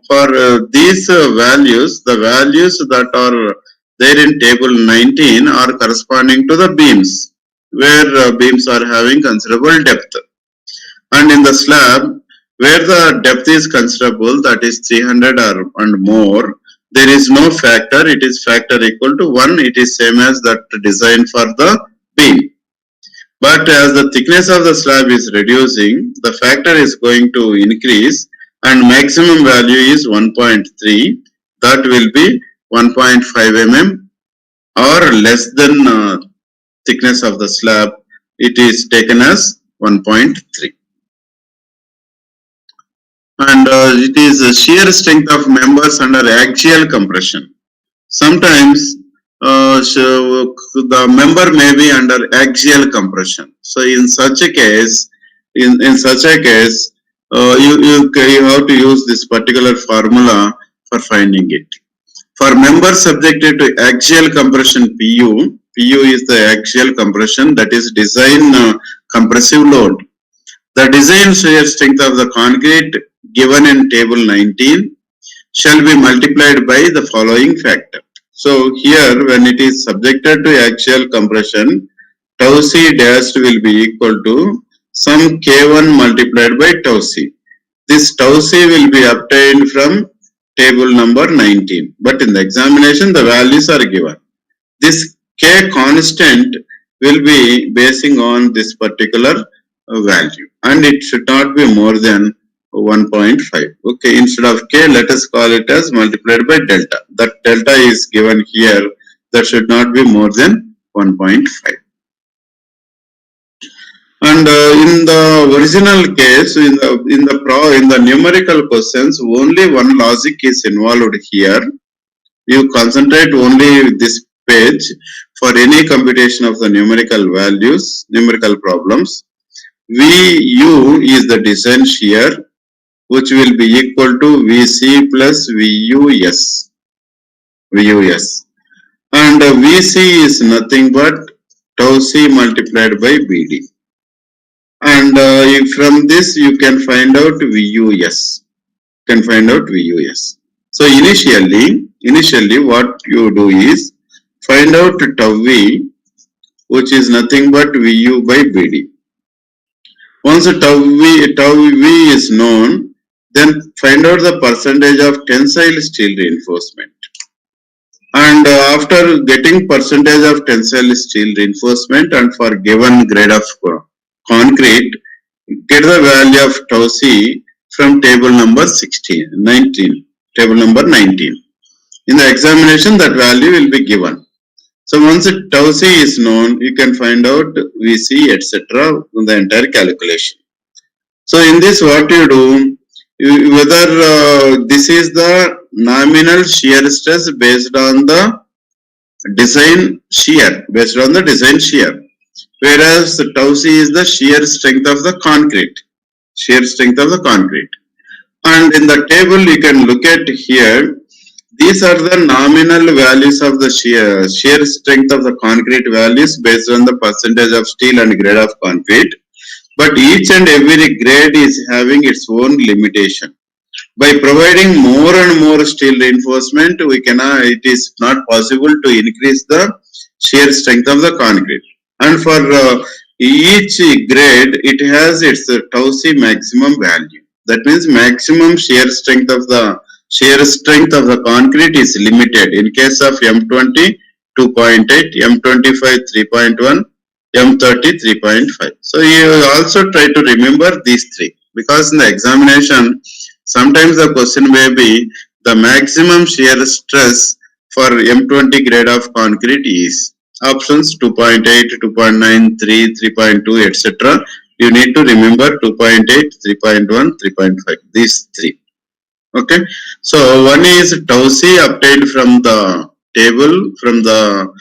for these values, the values that are there in table 19 are corresponding to the beams, where beams are having considerable depth. And in the slab, where the depth is considerable, that is 300 and more, there is no factor, it is factor equal to 1, it is same as that design for the beam. But as the thickness of the slab is reducing, the factor is going to increase, and maximum value is 1.3, that will be 1.5 mm or less than thickness of the slab, it is taken as 1.3. And it is a shear strength of members under axial compression. Sometimes the member may be under axial compression. So in such a case, you have to use this particular formula for finding it. For members subjected to axial compression PU is the axial compression, that is design compressive load. The design shear strength of the concrete given in table 19 shall be multiplied by the following factor. So here, when it is subjected to axial compression, tau C dash will be equal to some K1 multiplied by tau C. This tau C will be obtained from table number 19. But in the examination, the values are given. This K constant will be basing on this particular value, and it should not be more than 1.5. Okay, instead of K, let us call it as multiplied by delta. That delta is given here, that should not be more than 1.5. And in the original case, in the numerical questions, only one logic is involved here. You concentrate only this page for any computation of the numerical values, numerical problems. VU is the design shear, which will be equal to VC plus VUS. VUS. And VC is nothing but tau C multiplied by BD. And from this you can find out VUS. Can find out VUS. So initially what you do is find out tau V, which is nothing but VU by BD. Once tau V is known, then find out the percentage of tensile steel reinforcement. And after getting percentage of tensile steel reinforcement and for given grade of concrete, get the value of tau C from table number 19. Table number 19. In the examination, that value will be given. So once tau C is known, you can find out VC, etc. in the entire calculation. So in this, what you do, whether this is the nominal shear stress based on the design shear, whereas the tau C is the shear strength of the concrete, And in the table, you can look at here. These are the nominal values of the shear strength of the concrete values based on the percentage of steel and grade of concrete. But each and every grade is having its own limitation. By providing more and more steel reinforcement, it is not possible to increase the shear strength of the concrete. And for each grade, it has its tau C maximum value. That means maximum shear strength of the concrete is limited. In case of M20, 2.8, M25, 3.1, M30, 3.5. So you also try to remember these three, because in the examination, sometimes the question may be the maximum shear stress for M20 grade of concrete is options 2.8, 2.9, 3, 3.2, etc. You need to remember 2.8, 3.1, 3.5. These three. Okay. So one is tau C obtained from the table, from the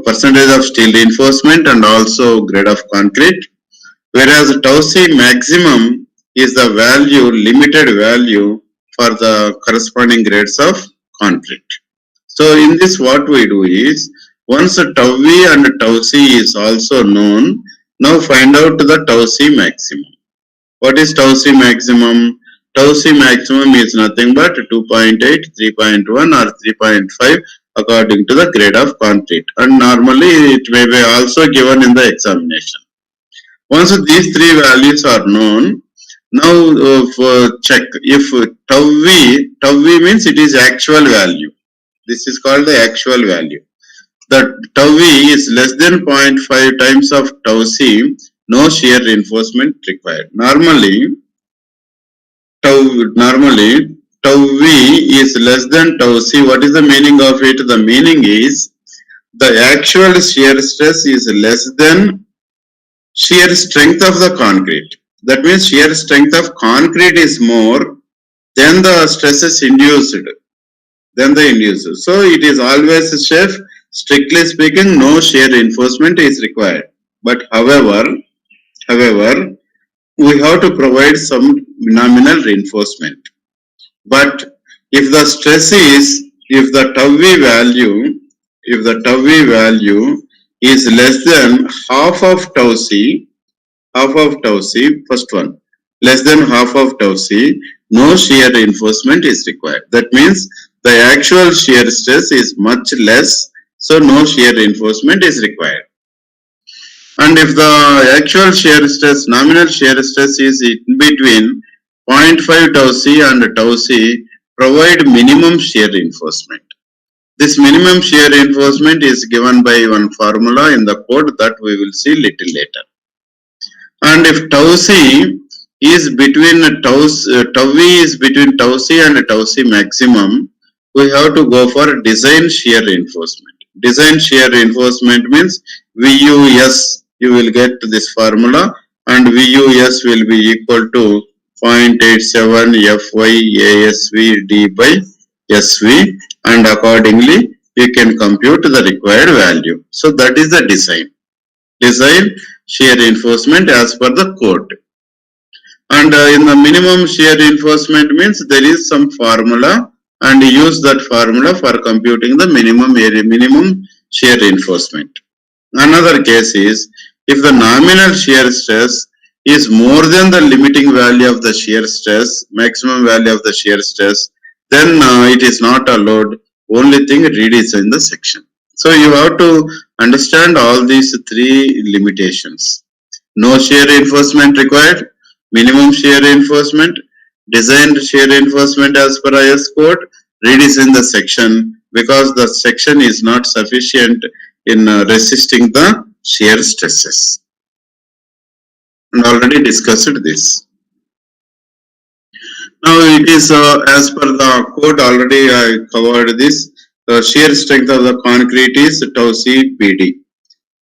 percentage of steel reinforcement and also grade of concrete, whereas tau C maximum is the limited value for the corresponding grades of concrete. So in this, what we do is, once tau V and tau C is also known, now find out the tau C maximum. What is tau C maximum? Tau C maximum is nothing but 2.8, 3.1 or 3.5 according to the grade of concrete, and normally it may be also given in the examination. Once these three values are known, now check if tau V means it is actual value. This is called the actual value. The tau V is less than 0.5 times of tau C, no shear reinforcement required. Normally tau V is less than tau C. What is the meaning of it? The meaning is the actual shear stress is less than shear strength of the concrete. That means shear strength of concrete is more than the stresses induced. So it is always safe. Strictly speaking, no shear reinforcement is required. But however, we have to provide some nominal reinforcement. But if the tau V value is less than half of tau C, first one, less than half of tau C, no shear reinforcement is required. That means the actual shear stress is much less, so no shear reinforcement is required. And if the actual shear stress, nominal shear stress is in between 0.5 tau C and tau C, provide minimum shear reinforcement. This minimum shear reinforcement is given by one formula in the code that we will see little later. And if tau C is between tau V is between tau C and tau C maximum, we have to go for design shear reinforcement. Design shear reinforcement means VUS. You will get this formula and VUS will be equal to 0.87 FYASV by SV, and accordingly you can compute the required value. So that is the design shear reinforcement as per the code. And in the minimum shear reinforcement means there is some formula, and use that formula for computing the minimum shear reinforcement. Another case is if the nominal shear stress is more than the limiting value of the shear stress, maximum value of the shear stress, then it is not allowed. Only thing redesign the section. So you have to understand all these three limitations. No shear reinforcement required, minimum shear reinforcement, designed shear reinforcement as per IS code, redesign the section because the section is not sufficient in resisting the shear stresses. And already discussed this. Now it is as per the code, already I covered this. The shear strength of the concrete is tau C BD,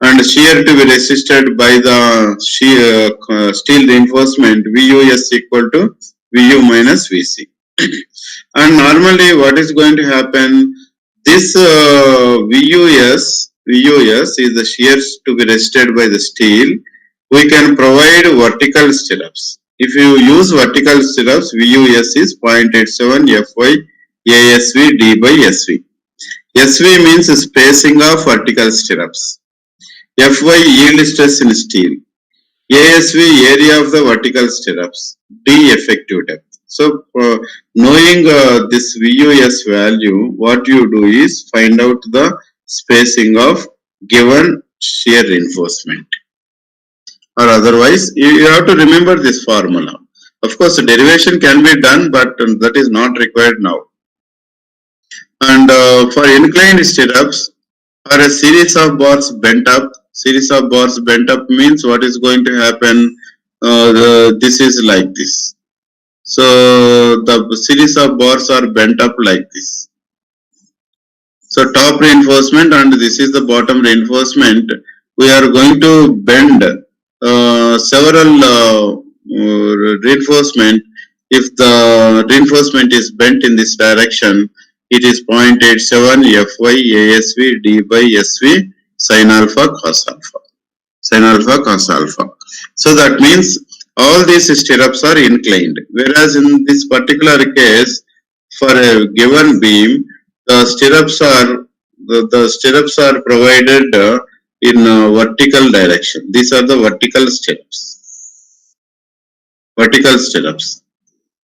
and shear to be resisted by the steel reinforcement VUS equal to VU minus VC. And normally what is going to happen, this VUS is the shears to be resisted by the steel. We can provide vertical stirrups. If you use vertical stirrups, VUS is 0.87 FY ASV D by SV. SV means spacing of vertical stirrups. Fy yield stress in steel. ASV area of the vertical stirrups. D effective depth. So knowing this VUS value, what you do is find out the spacing of given shear reinforcement. Or otherwise, you have to remember this formula. Of course, the derivation can be done, but that is not required now. And for inclined stirrups, or a series of bars bent up. Series of bars bent up means what is going to happen? This is like this. So the series of bars are bent up like this. So top reinforcement and this is the bottom reinforcement. We are going to bend several reinforcement. If the reinforcement is bent in this direction, it is 0.87 Fy ASV D by SV sin alpha cos alpha. Sin alpha cos alpha. So that means all these stirrups are inclined. Whereas in this particular case, for a given beam, the stirrups are provided in vertical direction. These are the vertical stirrups. Vertical stirrups.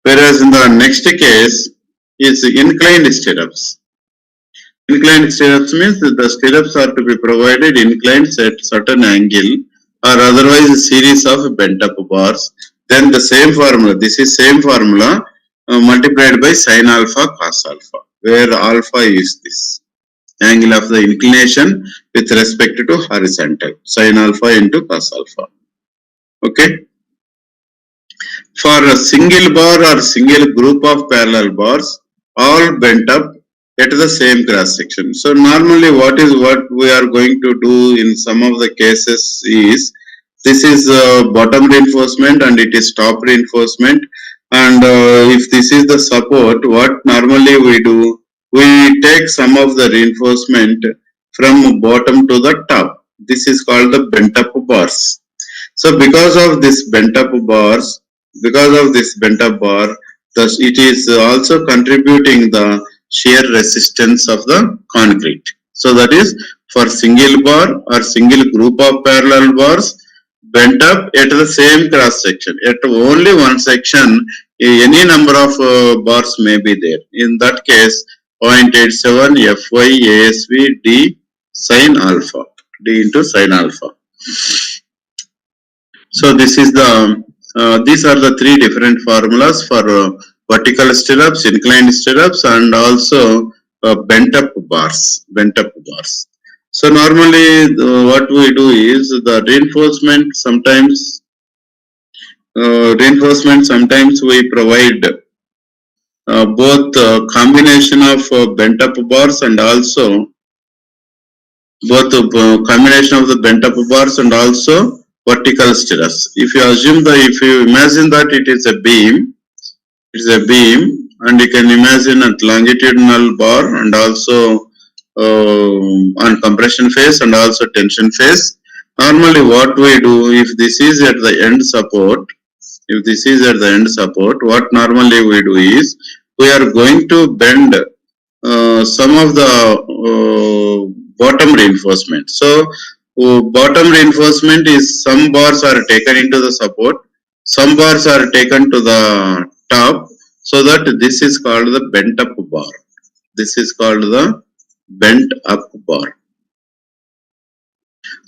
Whereas in the next case is inclined stirrups. Inclined stirrups means the stirrups are to be provided inclined at certain angle or otherwise a series of bent up bars. Then the same formula, this is same formula multiplied by sin alpha cos alpha, where alpha is this angle of the inclination with respect to horizontal, sin alpha into cos alpha. Okay. For a single bar or single group of parallel bars, all bent up at the same cross section. So normally what we are going to do in some of the cases is, this is bottom reinforcement and it is top reinforcement, and if this is the support, what normally we do, we take some of the reinforcement from bottom to the top. This is called the bent up bars. So because of this bent up bar, it is also contributing the shear resistance of the concrete. So that is for single bar or single group of parallel bars bent up at the same cross section. At only one section, any number of bars may be there. In that case, 0.87 Fy ASV D sin alpha. D into sin alpha. So this is the these are the three different formulas for vertical stirrups, inclined stirrups, and also bent up bars. So normally what we do is the reinforcement. Sometimes we provide both combination of bent up bars and also combination of the bent up bars and also vertical stirrups. If you assume if you imagine that it is a beam, and you can imagine a longitudinal bar and also on compression phase and also tension phase. Normally what we do, if this is at the end support, what normally we do is, we are going to bend some of the bottom reinforcement. So bottom reinforcement is, some bars are taken into the support, some bars are taken to the top, so that this is called the bent up bar. This is called the bent up bar.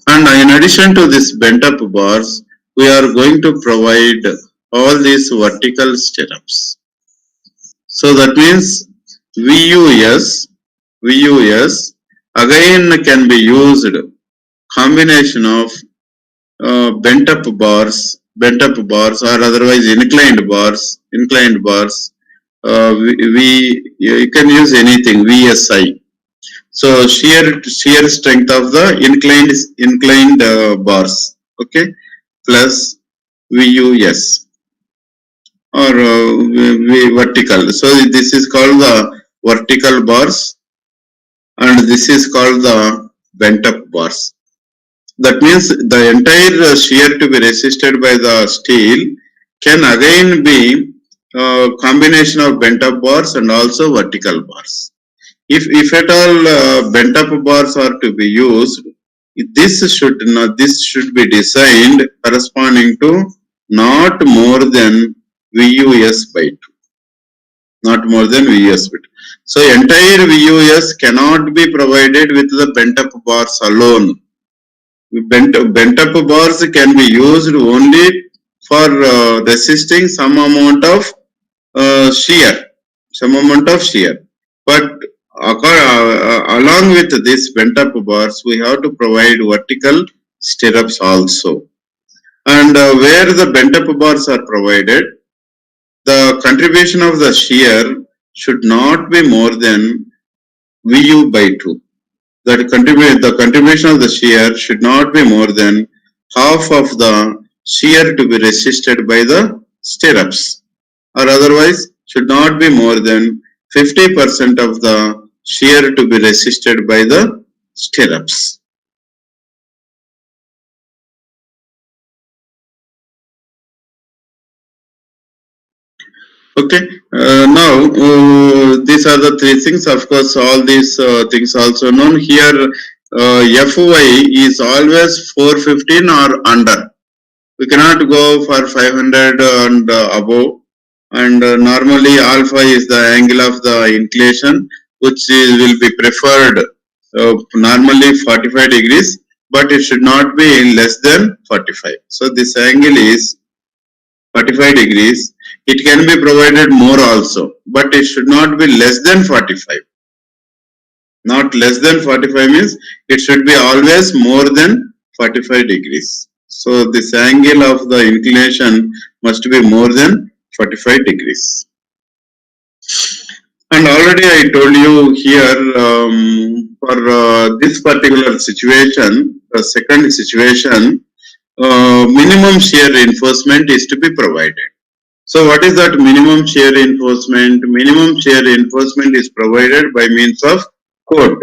And in addition to this bent up bars, we are going to provide all these vertical stirrups. So that means VUS again can be used, combination of bent up bars or otherwise inclined bars. You can use anything, VSI. So shear strength of the inclined bars, okay, plus VUS or vertical. So this is called the vertical bars, and this is called the bent up bars. That means the entire shear to be resisted by the steel can again be combination of bent up bars and also vertical bars. If at all bent up bars are to be used, this should be designed corresponding to not more than VUS by 2. Not more than VUS by 2. So entire VUS cannot be provided with the bent up bars alone. Bent up bars can be used only for resisting some amount of shear. But along with this bent up bars, we have to provide vertical stirrups also. And where the bent up bars are provided, the contribution of the shear should not be more than VU by 2. The contribution of the shear should not be more than half of the shear to be resisted by the stirrups, or otherwise should not be more than 50% of the shear to be resisted by the stirrups. Okay, now these are the three things. Of course, all these things also known here. FY is always 415 or under. We cannot go for 500 and above. And normally alpha is the angle of the inclination, which will be preferred normally 45 degrees, but it should not be less than 45. So this angle is 45 degrees. It can be provided more also, but it should not be less than 45. Not less than 45 means it should be always more than 45 degrees. So this angle of the inclination must be more than 45 degrees. And already I told you here, for this particular situation, the second situation, minimum shear reinforcement is to be provided. So what is that minimum shear reinforcement? Minimum shear reinforcement is provided by means of code.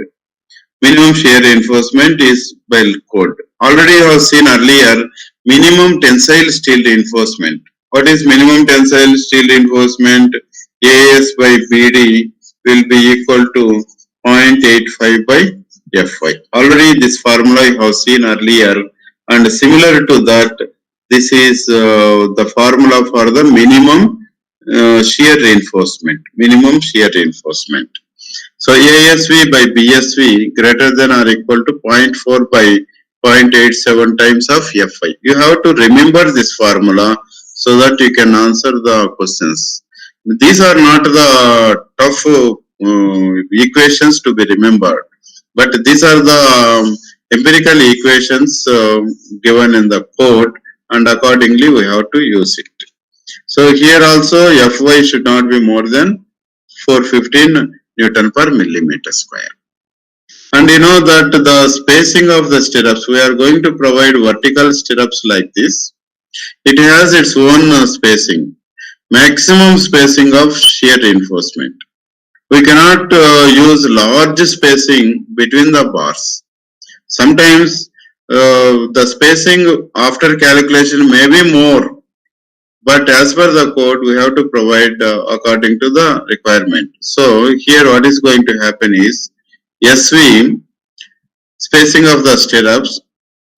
Minimum shear reinforcement is by code. Already I have seen earlier minimum tensile steel reinforcement. What is minimum tensile steel reinforcement? AS by BD will be equal to 0.85 by Fy. Already this formula I have seen earlier, and similar to that, this is the formula for the minimum shear reinforcement. Minimum shear reinforcement. So ASV by BSV greater than or equal to 0.4 by 0.87 times of Fy. You have to remember this formula so that you can answer the questions. These are not the tough equations to be remembered, but these are the empirical equations given in the code, and accordingly we have to use it. So here also Fy should not be more than 415 Newton per millimeter square. And you know that the spacing of the stirrups, we are going to provide vertical stirrups like this. It has its own spacing, maximum spacing of shear reinforcement. We cannot use large spacing between the bars. Sometimes the spacing after calculation may be more, but as per the code we have to provide according to the requirement. So here what is going to happen is SV spacing of the stirrups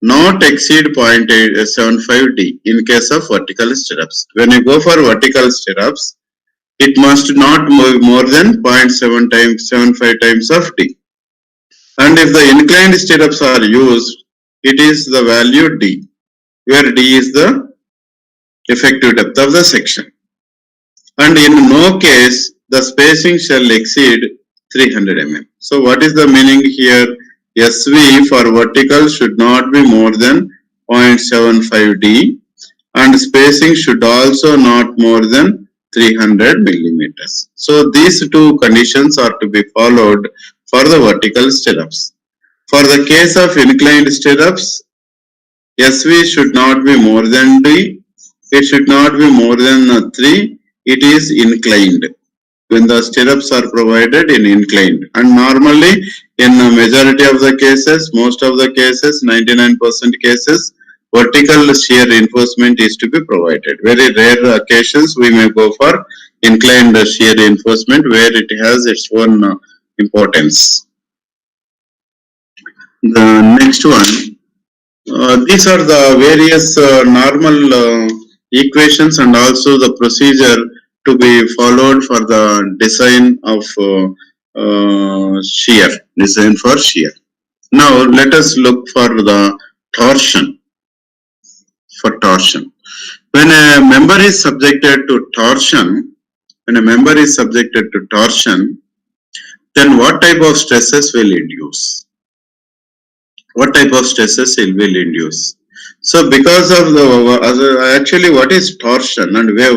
not exceed 0.75D in case of vertical stirrups. When you go for vertical stirrups, it must not move more than 0.75 times of D. And if the inclined stirrups are used, it is the value D, where D is the effective depth of the section. And in no case, the spacing shall exceed 300 mm. So what is the meaning here? SV for vertical should not be more than 0.75D and spacing should also not more than 300 millimeters. So these two conditions are to be followed for the vertical stirrups. For the case of inclined stirrups, SV should not be more than D. It should not be more than 3. It is inclined when the stirrups are provided in inclined. And normally in a majority of the cases, most of the cases, 99% cases, vertical shear reinforcement is to be provided. Very rare occasions we may go for inclined shear reinforcement where it has its own importance. The next one, these are the various normal equations and also the procedure to be followed for the design of design for shear. Now let us look for the torsion. For torsion, when a member is subjected to torsion, then what type of stresses will induce? What type of stresses it will induce? So because of the actually what is torsion and where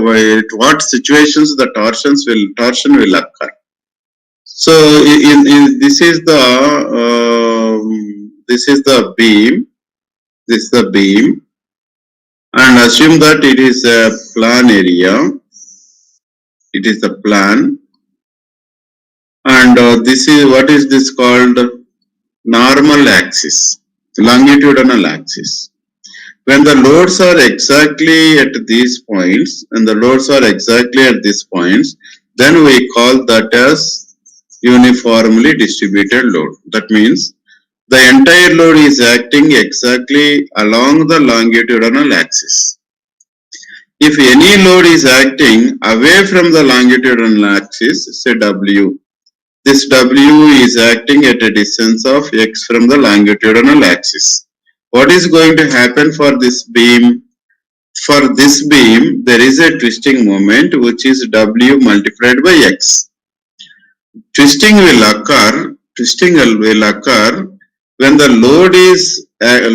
what situations the torsion will occur? So this is the beam. This is the beam, and assume that it is a plan area. It is the plan, and this is what is this called? Normal axis, longitudinal axis. When the loads are exactly at these points, then we call that as uniformly distributed load. That means the entire load is acting exactly along the longitudinal axis. If any load is acting away from the longitudinal axis, say W, this W is acting at a distance of x from the longitudinal axis. What is going to happen for this beam? For this beam, there is a twisting moment which is W multiplied by x. Twisting will occur when the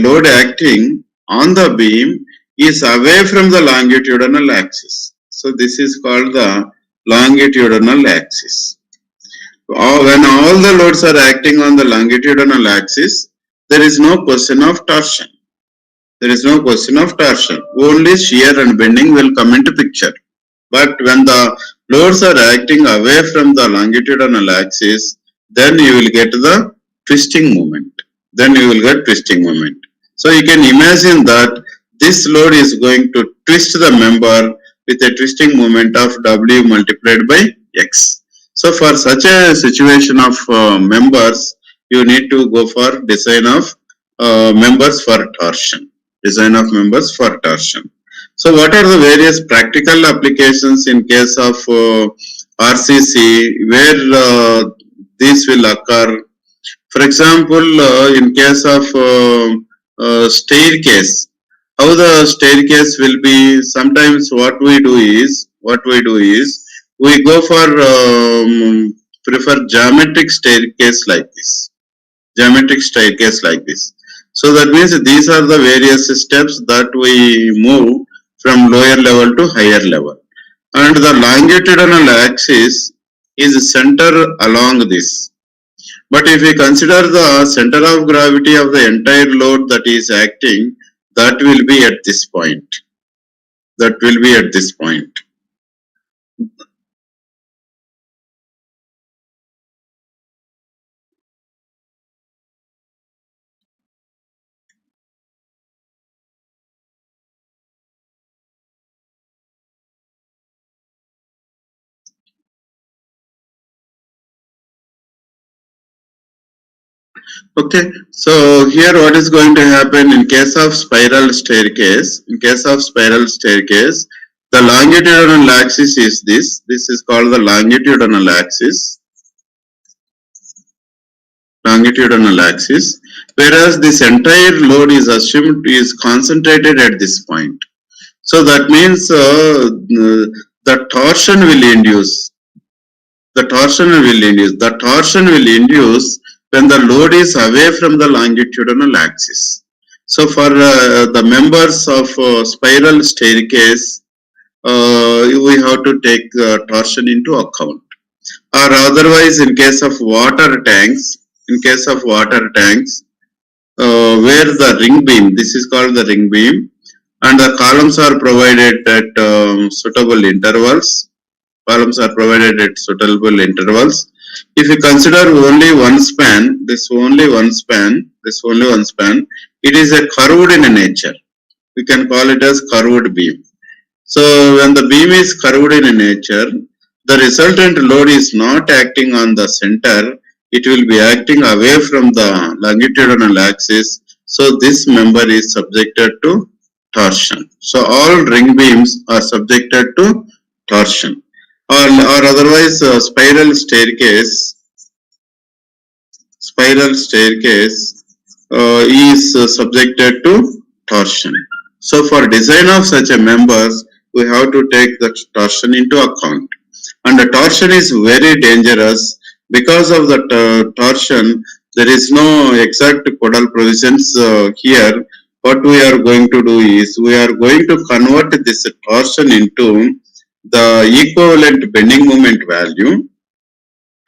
load acting on the beam is away from the longitudinal axis. So this is called the longitudinal axis. When all the loads are acting on the longitudinal axis, there is no question of torsion. Only shear and bending will come into picture. But when the loads are acting away from the longitudinal axis, then you will get the twisting moment. So you can imagine that this load is going to twist the member with a twisting moment of W multiplied by X. So for such a situation of members, you need to go for design of members for torsion. So what are the various practical applications in case of RCC where these will occur? For example, in case of staircase, how the staircase will be? Sometimes what we do is we go for prefer geometric staircase like this. So that means these are the various steps that we move from lower level to higher level. And the longitudinal axis is center along this. But if we consider the center of gravity of the entire load that is acting, that will be at this point. That will be at this point. Okay, so here what is going to happen in case of spiral staircase? In case of spiral staircase, the longitudinal axis is this. This is called the longitudinal axis. Longitudinal axis. Whereas this entire load is assumed is concentrated at this point. So that means the torsion will induce. The torsion will induce. The torsion will induce when the load is away from the longitudinal axis. So for the members of spiral staircase, we have to take torsion into account. Or otherwise, in case of water tanks, where the ring beam, this is called the ring beam, and the columns are provided at suitable intervals. Columns are provided at suitable intervals. If you consider only one span, this only one span, it is a curved in nature. We can call it as curved beam. So when the beam is curved in nature, the resultant load is not acting on the center, it will be acting away from the longitudinal axis. So this member is subjected to torsion. So all ring beams are subjected to torsion. Or otherwise spiral staircase is subjected to torsion. So for design of such a members, we have to take the torsion into account. And the torsion is very dangerous. Because of the torsion, there is no exact codal provisions here. What we are going to do is, we are going to convert this torsion into the equivalent bending moment value,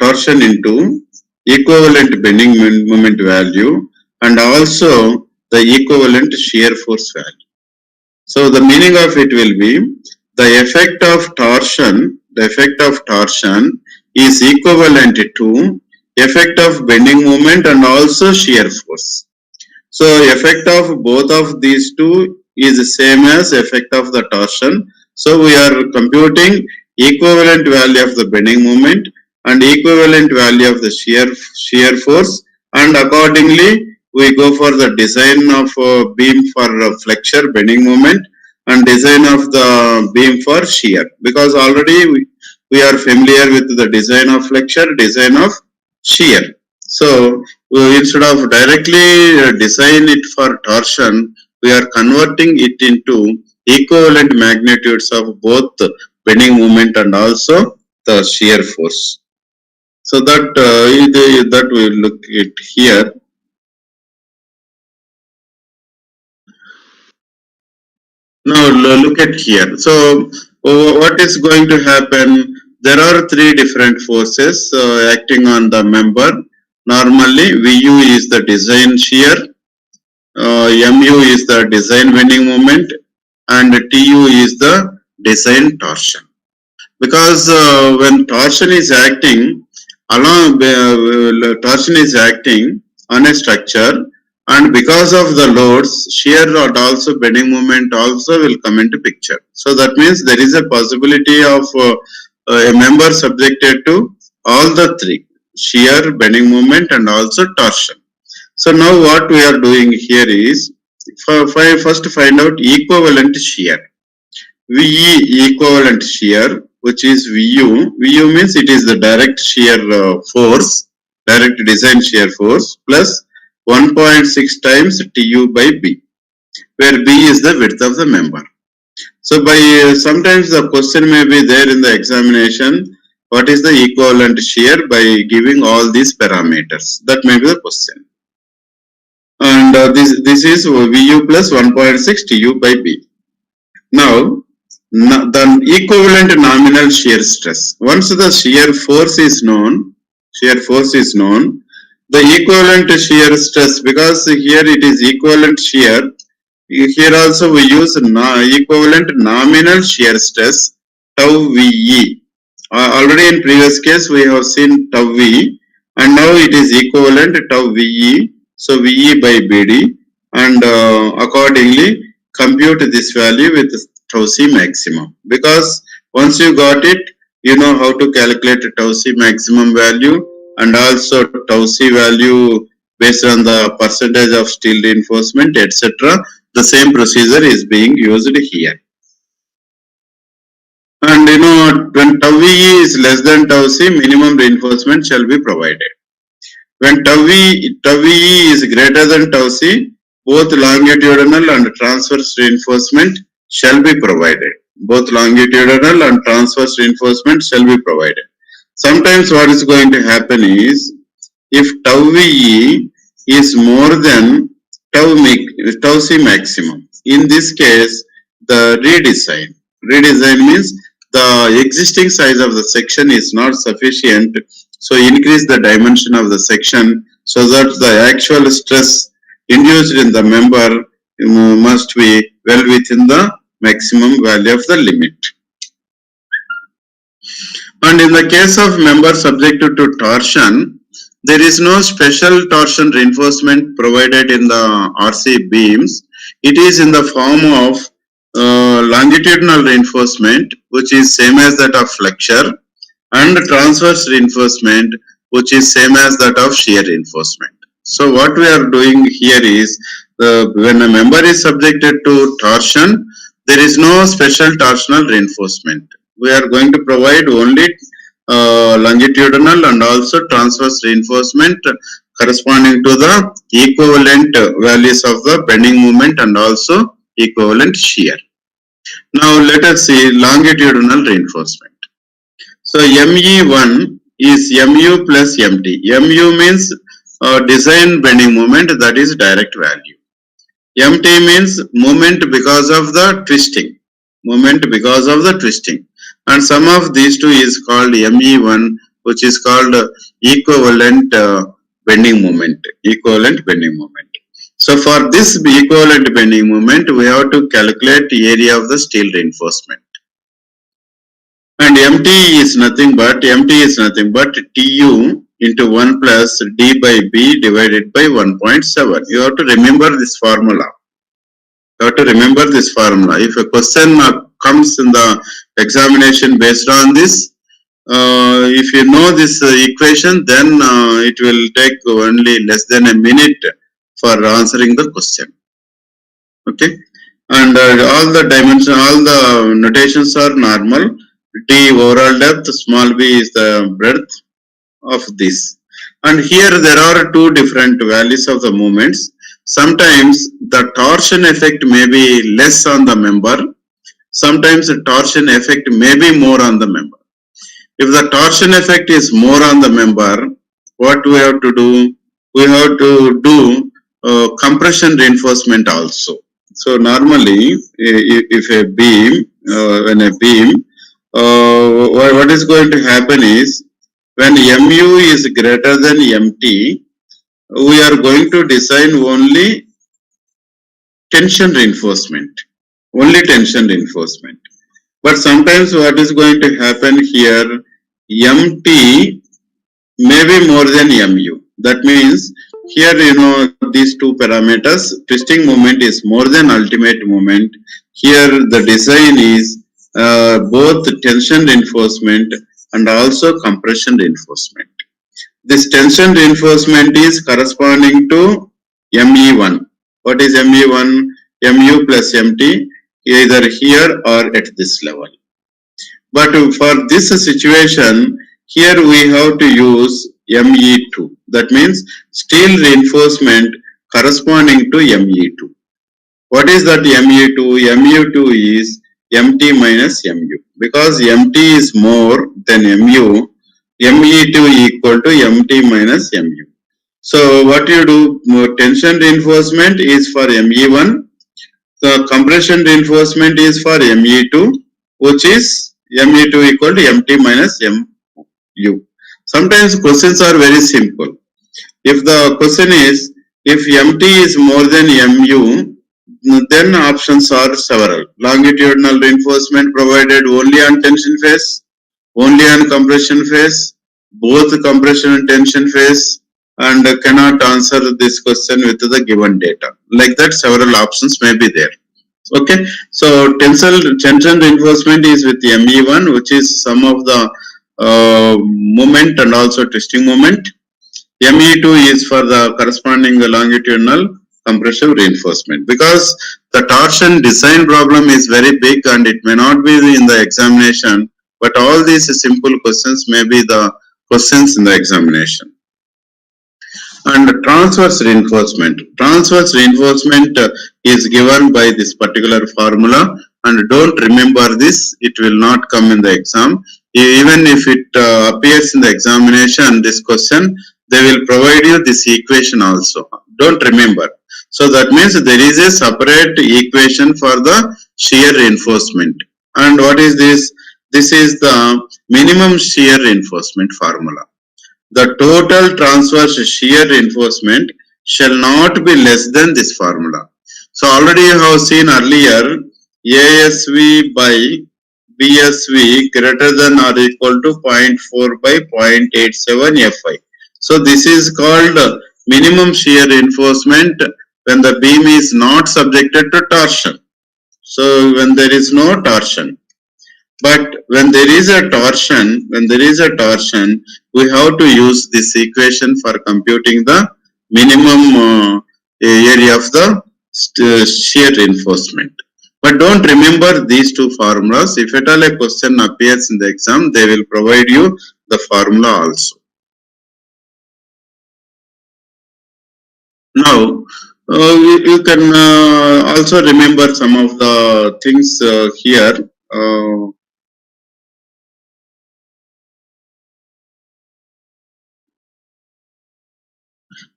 torsion into equivalent bending moment value, and also the equivalent shear force value. So the meaning of it will be the effect of torsion is equivalent to effect of bending moment and also shear force. So effect of both of these two is the same as effect of the torsion. So we are computing equivalent value of the bending moment and equivalent value of the shear force, and accordingly we go for the design of beam for flexure bending moment and design of the beam for shear, because already we are familiar with the design of flexure, design of shear. So instead of directly design it for torsion, we are converting it into equivalent magnitudes of both bending moment and also the shear force. So that we look at here. Now look at here. So what is going to happen? There are three different forces acting on the member. Normally, VU is the design shear, MU is the design bending moment, and TU is the design torsion. Because when torsion is acting torsion is acting on a structure, and because of the loads, shear and also bending moment also will come into picture. So that means there is a possibility of a member subjected to all the three: shear, bending moment, and also torsion. So now what we are doing here is, first find out equivalent shear. VE equivalent shear, which is VU. VU means it is the direct shear force, direct design shear force, plus 1.6 times TU by B, where B is the width of the member. So by sometimes the question may be there in the examination, what is the equivalent shear by giving all these parameters? That may be the question. And this is VU plus 1.6 TU by B. Now, the equivalent nominal shear stress. Once the shear force is known, The equivalent shear stress, because here it is equivalent shear, here also we use equivalent nominal shear stress, tau VE. Already in previous case we have seen tau V, and now it is equivalent tau VE, so VE by BD, and accordingly compute this value with tau C maximum. Because once you got it, you know how to calculate tau C maximum value and also tau C value based on the percentage of steel reinforcement, etc. The same procedure is being used here. And when tau VE is less than tau C, minimum reinforcement shall be provided. When tau VE is greater than tau C, both longitudinal and transverse reinforcement shall be provided. Both longitudinal and transverse reinforcement shall be provided. Sometimes what is going to happen is, if tau VE is more than tau C maximum, in this case, the redesign means the existing size of the section is not sufficient, so increase the dimension of the section so that the actual stress induced in the member must be well within the maximum value of the limit. And in the case of member subjected to torsion, there is no special torsion reinforcement provided in the RC beams. It is in the form of longitudinal reinforcement, which is same as that of flexure, and transverse reinforcement, which is same as that of shear reinforcement. So what we are doing here is, when a member is subjected to torsion, there is no special torsional reinforcement. We are going to provide only longitudinal and also transverse reinforcement corresponding to the equivalent values of the bending moment and also equivalent shear. Now let us see longitudinal reinforcement. So ME1 is MU plus MT. MU means design bending moment, that is direct value. MT means moment because of the twisting. Moment because of the twisting. And sum of these two is called ME1, which is called equivalent bending moment. Equivalent bending moment. So for this equivalent bending moment, we have to calculate area of the steel reinforcement. And MT is nothing but TU into 1 plus D by B divided by 1.7. You have to remember this formula. If a question comes in the examination based on this, if you know this equation, then it will take only less than a minute for answering the question. Okay, and all the dimensions, all the notations are normal. D overall depth, small b is the breadth of this. And here there are two different values of the moments. Sometimes the torsion effect may be less on the member. Sometimes the torsion effect may be more on the member. If the torsion effect is more on the member, what we have to do? We have to do compression reinforcement also. So normally, if a beam, what is going to happen is, when MU is greater than MT, we are going to design only tension reinforcement. But sometimes what is going to happen here, MT may be more than MU. That means here, these two parameters, twisting moment is more than ultimate moment. Here the design is both tension reinforcement and also compression reinforcement. This tension reinforcement is corresponding to ME1. What is ME1? MU plus MT, either here or at this level. But for this situation, here we have to use ME2. That means steel reinforcement corresponding to ME2. What is that ME2? ME2 is MT minus MU. Because MT is more than MU, ME2 equal to MT minus MU. So what you do, tension reinforcement is for ME1, the compression reinforcement is for ME2, which is ME2 equal to MT minus MU. Sometimes questions are very simple. If the question is, if MT is more than MU, then options are several. Longitudinal reinforcement provided only on tension phase, only on compression phase, both compression and tension phase, and cannot answer this question with the given data. Like that, several options may be there. Okay, so tension reinforcement is with ME1, which is some of the moment and also twisting moment. ME2 is for the corresponding longitudinal compressive reinforcement, because the torsion design problem is very big and it may not be in the examination, but all these simple questions may be the questions in the examination. And transverse reinforcement. Transverse reinforcement is given by this particular formula, and don't remember this, it will not come in the exam. Even if it appears in the examination, this question, they will provide you this equation also. Don't remember. So that means there is a separate equation for the shear reinforcement. And what is this? This is the minimum shear reinforcement formula. The total transverse shear reinforcement shall not be less than this formula. So already you have seen earlier, ASV by BSV greater than or equal to 0.4 by 0.87 Fi. So this is called minimum shear reinforcement when the beam is not subjected to torsion. So when there is no torsion. But when there is a torsion, we have to use this equation for computing the minimum area of the shear reinforcement. But don't remember these two formulas. If at all a question appears in the exam, they will provide you the formula also. Now, you can also remember some of the things here.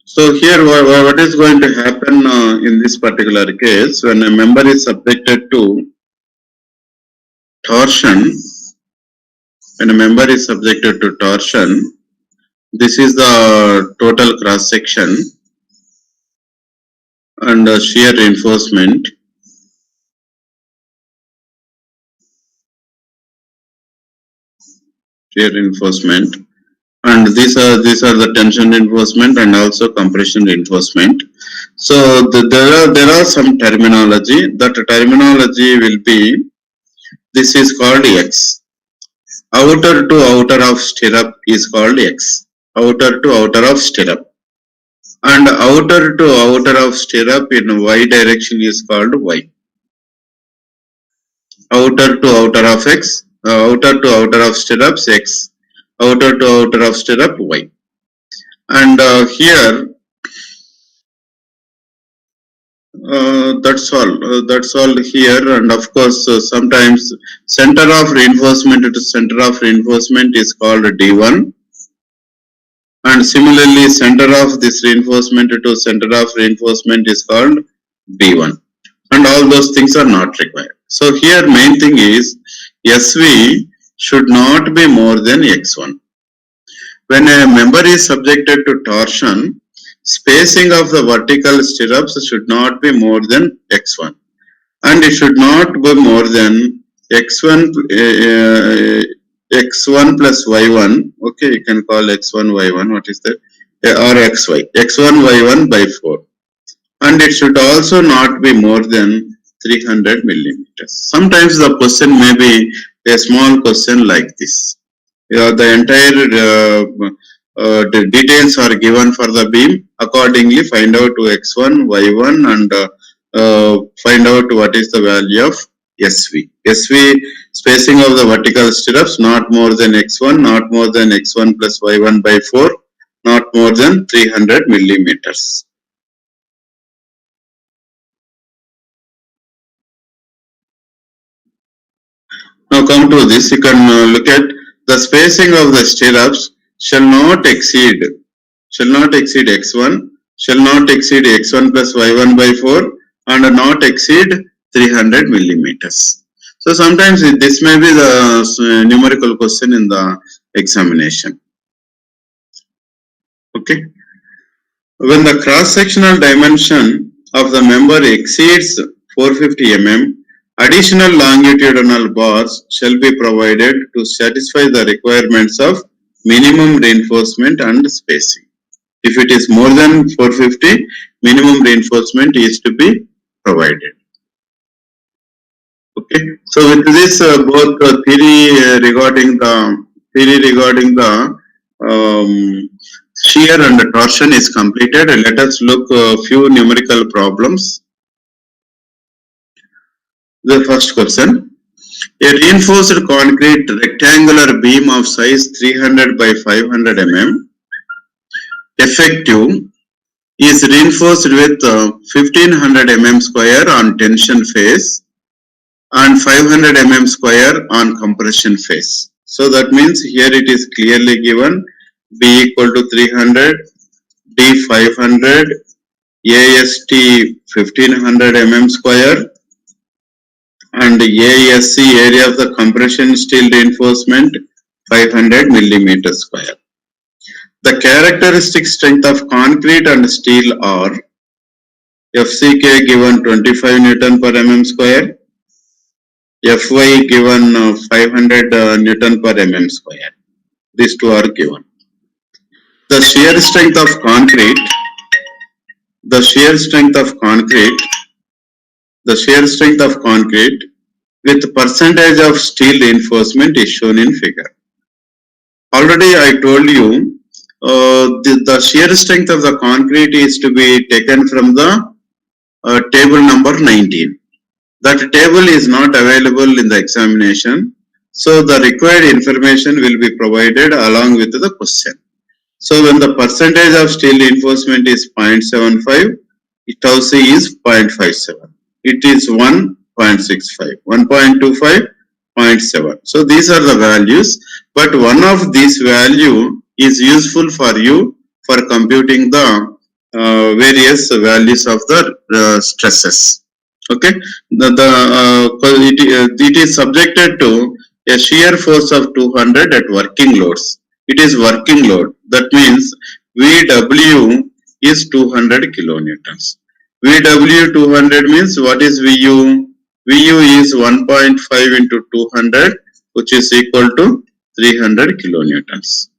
So here what is going to happen in this particular case, when a member is subjected to torsion, this is the total cross section and shear reinforcement. And these are the tension reinforcement and also compression reinforcement. So there are some terminology. That terminology will be, this is called X. Outer to outer of stirrup is called X. Outer to outer of stirrup. And outer to outer of stirrup in Y direction is called Y. Outer to outer of X. Outer to outer of stirrups X. Outer to outer of stirrup Y. And here that's all here. And of course sometimes center of reinforcement to center of reinforcement is called D1, and similarly center of this reinforcement to center of reinforcement is called D1, and all those things are not required. So here main thing is SV should not be more than X1. When a member is subjected to torsion, spacing of the vertical stirrups should not be more than X1, and it should not be more than X1 X1 plus Y1. Okay, you can call X1 Y1. What is that? Or XY. X1 Y1 by 4, and it should also not be more than 300 millimeters. Sometimes the question may be a small question like this. The entire the details are given for the beam. Accordingly, find out to X1, Y1, and find out what is the value of SV. SV spacing of the vertical stirrups not more than X1, not more than X1 plus Y1 by 4, not more than 300 millimeters. Now come to this, you can look at the spacing of the stirrups shall not exceed X1, shall not exceed X1 plus Y1 by 4, and not exceed 300 millimeters. So sometimes this may be the numerical question in the examination. Okay. When the cross-sectional dimension of the member exceeds 450 mm, additional longitudinal bars shall be provided to satisfy the requirements of minimum reinforcement and spacing. If it is more than 450, minimum reinforcement is to be provided. Okay. So with this, both theory regarding the shear and the torsion is completed. Let us look a few numerical problems. The first question: a reinforced concrete rectangular beam of size 300 by 500 mm, effective, is reinforced with 1500 mm square on tension phase and 500 mm square on compression phase. So that means here it is clearly given B equal to 300, D 500, AST 1500 mm square, and ASC area of the compression steel reinforcement 500 millimeter square. The characteristic strength of concrete and steel are FCK given 25 Newton per mm square, Fy given 500 Newton per mm square. These two are given. The shear strength of concrete, the shear strength of concrete, the shear strength of concrete with percentage of steel reinforcement is shown in figure. Already I told you the shear strength of the concrete is to be taken from the table number 19. That table is not available in the examination. So the required information will be provided along with the question. So when the percentage of steel reinforcement is 0.75, tau C is 0.57. It is 1.65, 1.25, 0.7. So these are the values, but one of these value is useful for you for computing the various values of the stresses. Okay, it is subjected to a shear force of 200 at working loads. It is working load. That means VW is 200 kilonewtons. VW 200 means what is VU? VU is 1.5 into 200, which is equal to 300 kilonewtons.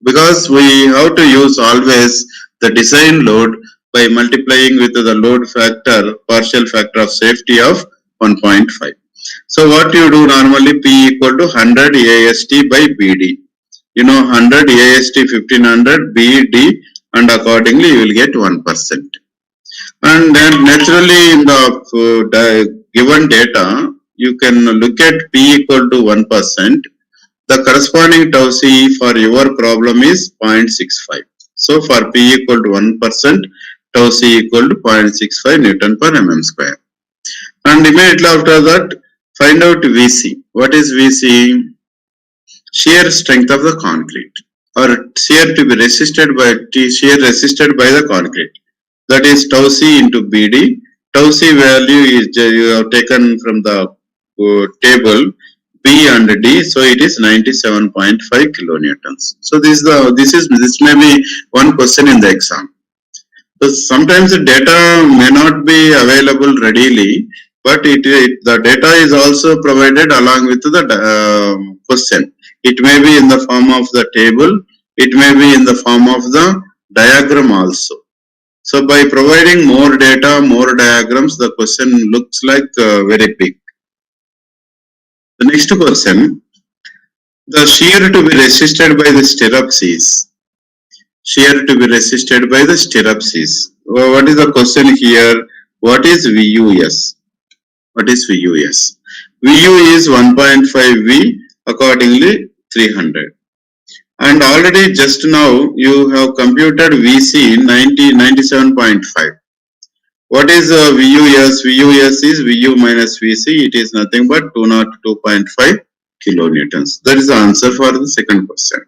Because we have to use always the design load by multiplying with the load factor, partial factor of safety of 1.5. So what you do normally, P equal to 100 AST by BD. You know 100 AST 1500 BD, and accordingly you will get 1%. And then naturally in the given data, you can look at P equal to 1%. The corresponding tau C for your problem is 0.65. So for P equal to 1%, tau C equal to 0.65 Newton per mm square. And immediately after that, find out VC. What is VC? Shear strength of the concrete, or shear to be resisted by shear resisted by the concrete. That is tau C into BD. Tau C value is you have taken from the table B and D, so it is 97.5 kilonewtons. So this may be one question in the exam. So sometimes the data may not be available readily, but the data is also provided along with the question. It may be in the form of the table, it may be in the form of the diagram also. So by providing more data, more diagrams, the question looks like very big. The next question, the shear to be resisted by the stirrups is. Shear to be resisted by the stirrups is. What is the question here? What is VUS? What is VUS? VU is 1.5 V, accordingly 300. And already just now you have computed VC 97.5. What is VUS? VUS is VU minus VC. It is nothing but 202.5 kilonewtons. That is the answer for the second question.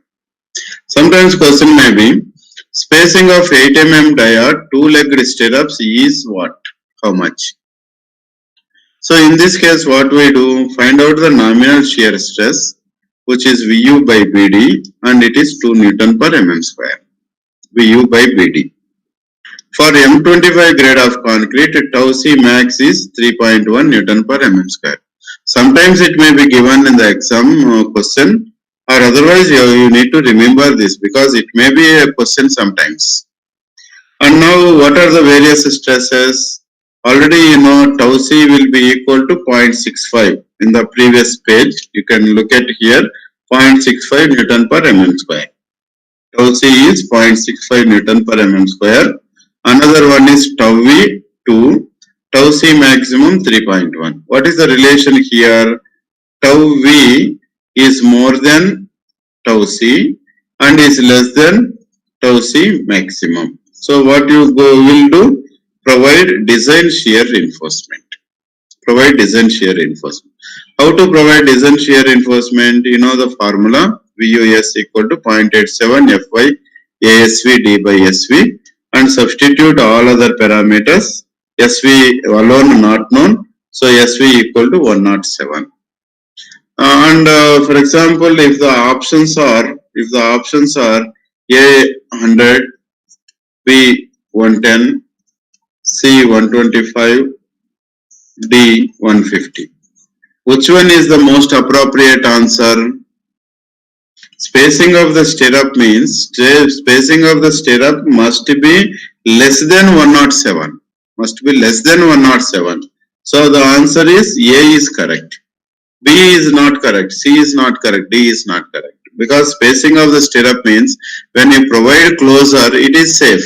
Sometimes question may be, spacing of 8 mm dia, two-legged stirrups is what? How much? So in this case, what we do? Find out the nominal shear stress, which is VU by BD, and it is 2 Newton per mm square. VU by BD. For M25 grade of concrete, tau C max is 3.1 Newton per mm square. Sometimes it may be given in the exam question, or otherwise you need to remember this because it may be a question sometimes. And now what are the various stresses? Already you know tau C will be equal to 0.65 in the previous page. You can look at here 0.65 Newton per mm square. Tau C is 0.65 Newton per mm square. Another one is tau V 2, tau C maximum 3.1. What is the relation here? Tau V is more than tau C and is less than tau C maximum. So what you will do? Provide design shear reinforcement. Provide design shear reinforcement. How to provide design shear reinforcement? You know the formula VUS equal to 0.87 Fy ASV D by SV and substitute all other parameters. SV alone not known. So SV equal to 107. For example, if the options are A 100, B 110, C 125, D 150. Which one is the most appropriate answer? Spacing of the stirrup means spacing of the stirrup must be less than 107. Must be less than 107. So the answer is A is correct. B is not correct. C is not correct. D is not correct. Because spacing of the stirrup means when you provide closer, it is safe.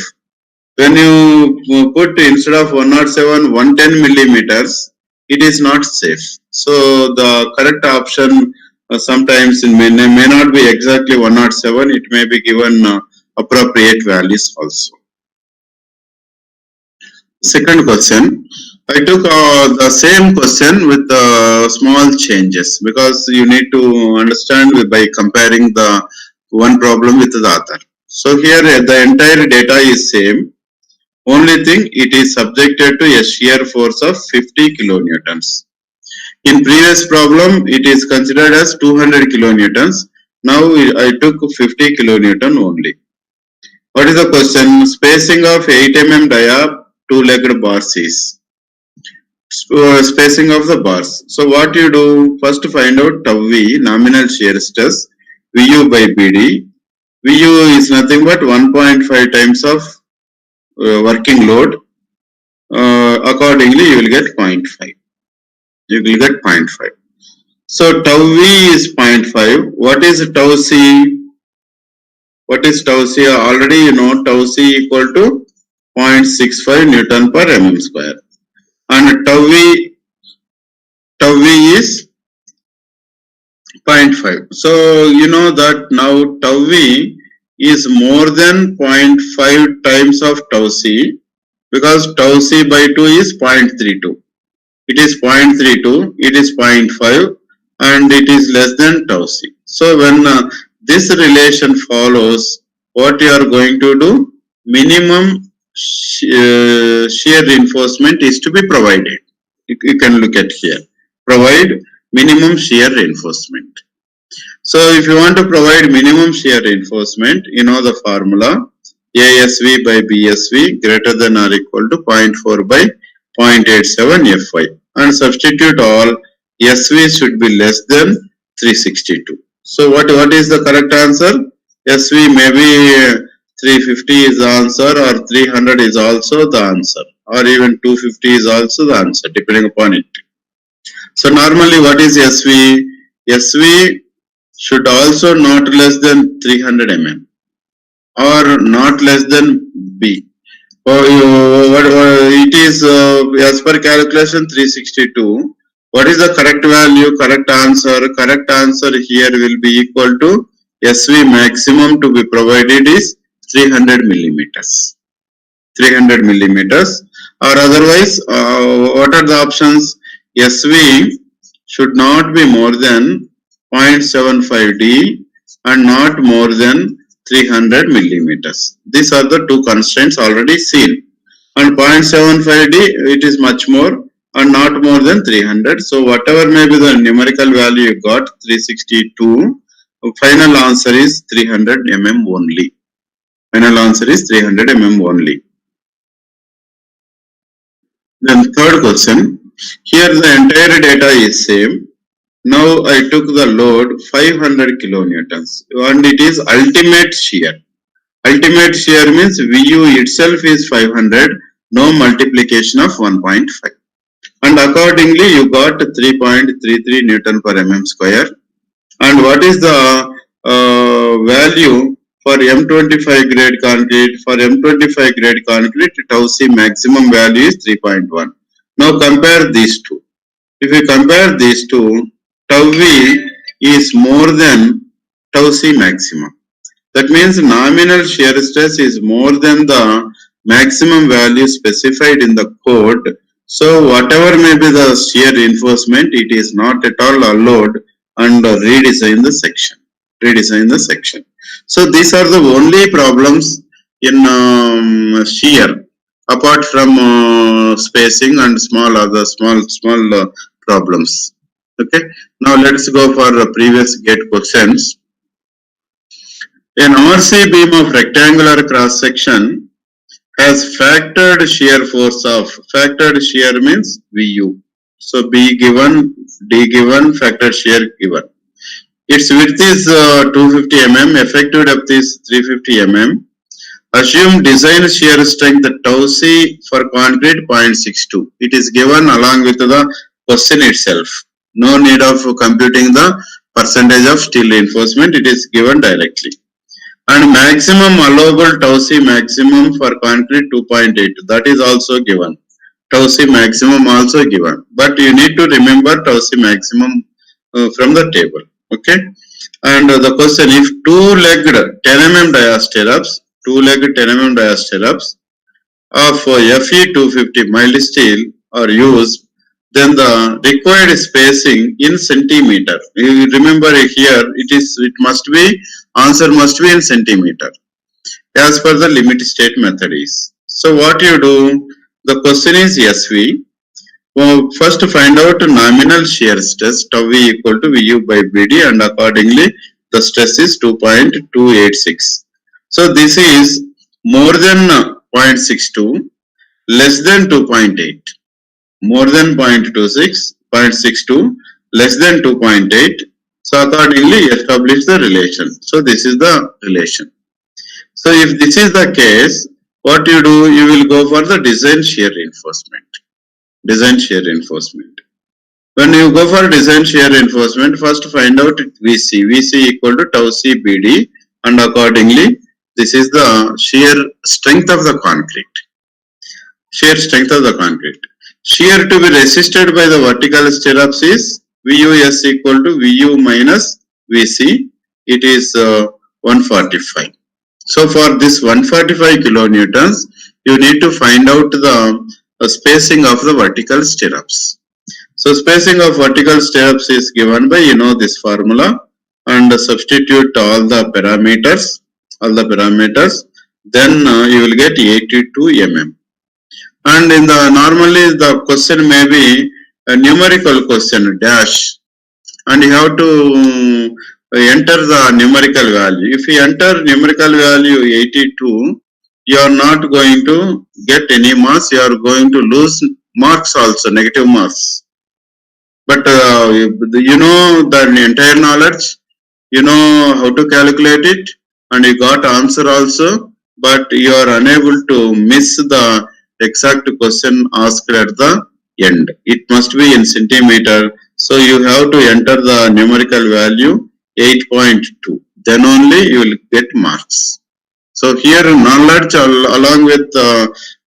When you put instead of 107, 110 millimeters, it is not safe. So the correct option sometimes it may not be exactly 107. It may be given appropriate values also. Second question. I took the same question with small changes because you need to understand by comparing the one problem with the other. So here the entire data is same. Only thing it is subjected to a shear force of 50 kilonewtons. In previous problem it is considered as 200 kilonewtons. Now I took 50 kilonewton only. What is the question? Spacing of 8 mm dia two-legged bars is. Spacing of the bars. So what you do? First find out tau V, nominal shear stress, VU by BD. VU is nothing but 1.5 times of working load. Accordingly, you will get 0.5. You will get 0.5. So tau V is 0.5. What is tau C? What is tau C? Already you know tau C equal to 0.65 Newton per mm square. And tau V is 0.5. So you know that now tau V is more than 0.5 times of tau C because tau C by 2 is 0.32. It is 0.32, it is 0.5 and it is less than tau C. So when this relation follows, what you are going to do? Minimum shear reinforcement is to be provided. You can look at here. Provide minimum shear reinforcement. So if you want to provide minimum shear reinforcement, you know the formula ASV by BSV greater than or equal to 0.4 by 0.87 Fy and substitute all SV should be less than 362. So what is the correct answer? SV maybe 350 is the answer or 300 is also the answer or even 250 is also the answer depending upon it. So normally what is SV? SV should also not less than 300 mm or not less than B. It is as per calculation 362. What is the correct value? Correct answer. Correct answer here will be equal to SV maximum to be provided is 300 millimeters. 300 millimeters or otherwise what are the options? SV should not be more than 0.75D and not more than 300 millimeters. These are the two constraints already seen. And 0.75D it is much more and not more than 300. So whatever may be the numerical value you got 362, final answer is 300 mm only. Final answer is 300 mm only. Then third question. Here the entire data is same. Now I took the load 500 kilonewtons and it is ultimate shear. Ultimate shear means VU itself is 500, no multiplication of 1.5. And accordingly you got 3.33 Newton per mm square. And what is the value for M25 grade concrete? For M25 grade concrete, tau C maximum value is 3.1. Now compare these two. If you compare these two, tau V is more than tau C maximum. That means nominal shear stress is more than the maximum value specified in the code. So whatever may be the shear reinforcement, it is not at all allowed and redesign the section. Redesign the section. So these are the only problems in shear, apart from spacing and small problems. Okay. Now let's go for previous gate questions. An RC beam of rectangular cross section has factored shear force of, factored shear means VU. So B given, D given, factored shear given. Its width is 250 mm, effective depth is 350 mm. Assume design shear strength tau C for concrete 0.62. It is given along with the question itself. No need of computing the percentage of steel reinforcement, it is given directly. And maximum allowable tau C maximum for concrete 2.8, that is also given. Tau C maximum also given, but you need to remember tau C maximum from the table. Okay. And the question, if two-legged 10 mm diastirrups, two-legged 10 mm diastirrups of Fe 250 mild steel are used, then the required spacing in centimeter. You remember here, it must be, answer must be in centimeter as per the limit state method is. So what you do, the question is SV. Well, first find out nominal shear stress tau V equal to VU by BD, and accordingly the stress is 2.286. So this is more than 0.62, less than 2.8. More than 0.26, 0.62, less than 2.8. So accordingly establish the relation. So this is the relation. So if this is the case, what you do, you will go for the design shear reinforcement. Design shear reinforcement. When you go for design shear reinforcement, first find out VC. VC equal to tau C BD, and accordingly this is the shear strength of the concrete. Shear strength of the concrete. Shear to be resisted by the vertical stirrups is VUS equal to VU minus VC. It is 145. So for this 145 kilonewtons, you need to find out the spacing of the vertical stirrups. So spacing of vertical stirrups is given by, this formula, and substitute all the parameters, then you will get 82 mm. And in the normally the question may be a numerical question dash, and you have to enter the numerical value. If you enter numerical value 82, you are not going to get any marks, you are going to lose marks also, negative marks. But you know the entire knowledge, you know how to calculate it, and you got answer also, but you are unable to miss the exact question asked at the end. It must be in centimeter, so you have to enter the numerical value 8.2. Then only you will get marks. So here knowledge along with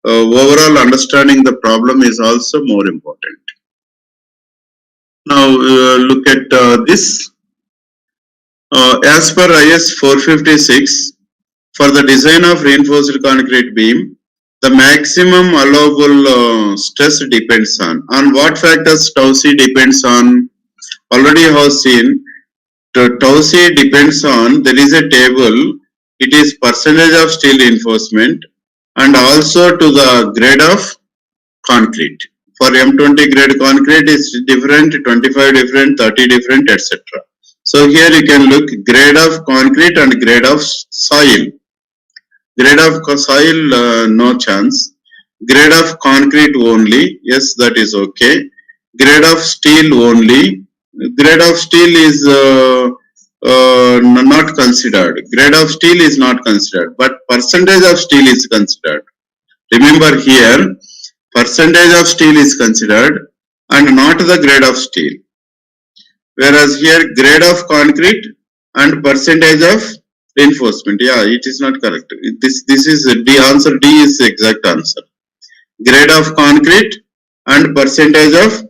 overall understanding the problem is also more important. Now look at this. As per IS 456, for the design of reinforced concrete beam, the maximum allowable stress depends on what factors tau C depends on. Already have seen, tau C depends on, there is a table, it is percentage of steel reinforcement and also to the grade of concrete. For M20 grade concrete is different, 25 different, 30 different, etc. So here you can look grade of concrete and grade of soil. Grade of soil, no chance. Grade of concrete only, yes, that is okay. Grade of steel only, grade of steel is not considered. Grade of steel is not considered, but percentage of steel is considered. Remember here, percentage of steel is considered and not the grade of steel. Whereas here, grade of concrete and percentage of reinforcement. Yeah, it is not correct. This is D answer. D is the exact answer. Grade of concrete and percentage of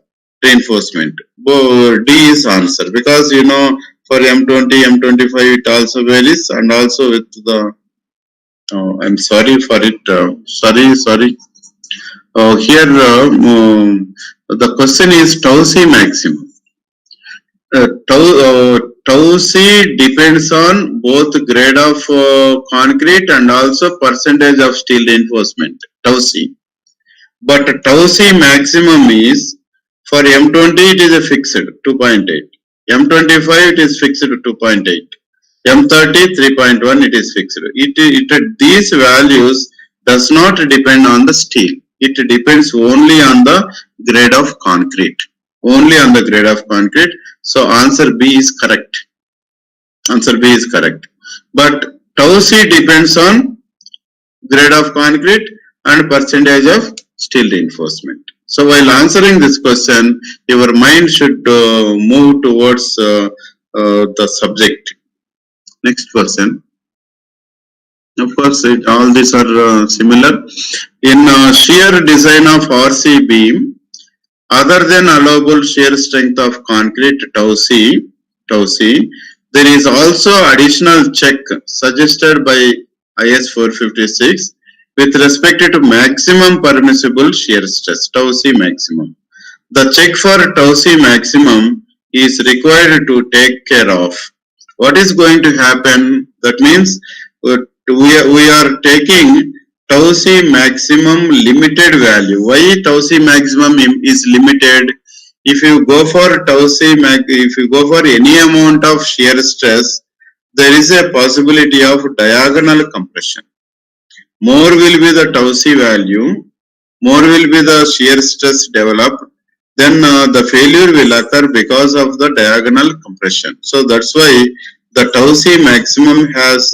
reinforcement. D is answer because for M20, M25 it also varies, and also with the I'm sorry for it. Sorry. Here the question is tau C maximum. Tau C depends on both grade of concrete and also percentage of steel reinforcement. Tau C. But tau C maximum is for M20 it is a fixed 2.8. M25 it is fixed 2.8. M30 3.1 it is fixed. These values does not depend on the steel. It depends only on the grade of concrete. Only on the grade of concrete. So answer B is correct. Answer B is correct. But tau C depends on grade of concrete and percentage of steel reinforcement. So while answering this question, your mind should move towards the subject. Next person. Of course, all these are similar. In shear design of RC beam, other than allowable shear strength of concrete tau C, there is also additional check suggested by IS 456 with respect to maximum permissible shear stress, tau C maximum. The check for tau C maximum is required to take care of. What is going to happen? That means we are taking tau C maximum limited value. Why tau C maximum is limited? If you go for tau C if you go for any amount of shear stress, there is a possibility of diagonal compression. More will be the tau C value, more will be the shear stress developed, then the failure will occur because of the diagonal compression. So that's why the tau C maximum has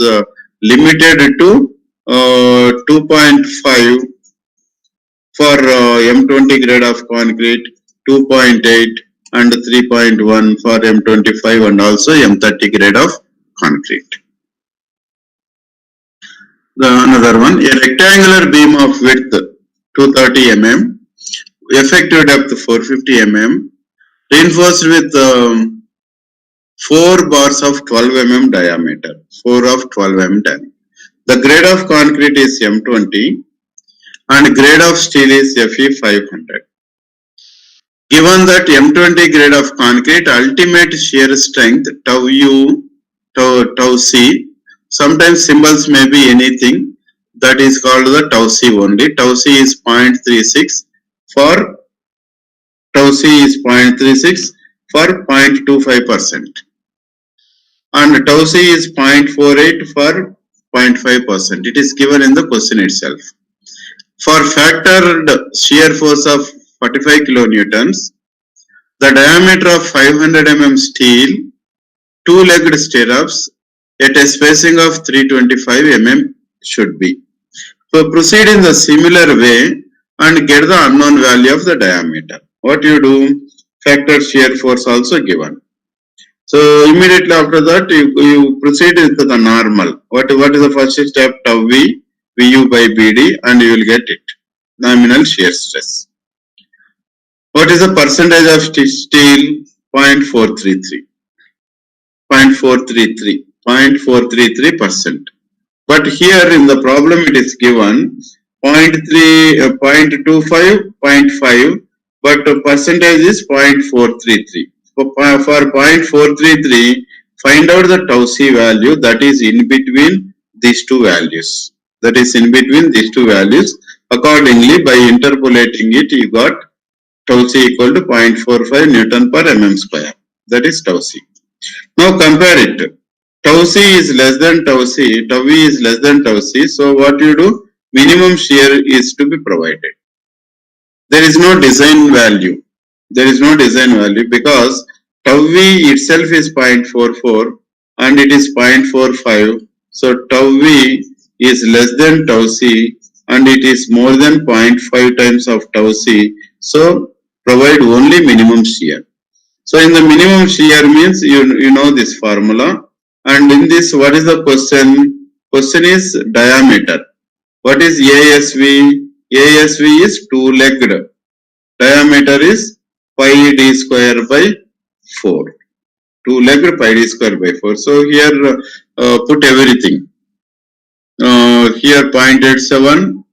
limited to 2.5 for M20 grade of concrete, 2.8 and 3.1 for M25 and also M30 grade of concrete. Another one, a rectangular beam of width 230 mm, effective depth 450 mm, reinforced with 4 bars of 12 mm diameter, 4 of 12 mm diameter. The grade of concrete is M20 and grade of steel is Fe 500. Given that M20 grade of concrete, ultimate shear strength tau U, tau C, sometimes symbols may be anything, that is called the tau C only. Tau C is 0.36 for tau C is 0.36 for 0.25%. And tau C is 0.48 for 0.5%. It is given in the question itself. For factored shear force of 45 kilonewtons, the diameter of 500 mm steel, two-legged stirrups at a spacing of 325 mm should be. So proceed in the similar way and get the unknown value of the diameter. What you do? Factored shear force also given. So immediately after that, you proceed with the normal. What is the first step? Tau V, Vu by Bd, and you will get it. Nominal shear stress. What is the percentage of steel? 0.433. 0.433%. But here in the problem it is given 0.25, 0.5, but percentage is 0.433. For 0.433, find out the tau C value that is in between these two values. Accordingly, by interpolating it, you got tau C equal to 0.45 Newton per mm square. That is tau C. Now compare it. Tau C is less than tau C, tau V is less than tau C. So what you do? minimum shear is to be provided. There is no design value. There is no design value because tau v itself is 0.44 and it is 0.45. So tau v is less than tau c and it is more than 0.5 times of tau c. So provide only minimum shear. So in the minimum shear means you know this formula, and in this what is the question? Question is diameter. What is ASV? ASV is two-legged. Diameter is pi d square by 4. Two-legged pi d square by 4. So here put everything. Here 0.87.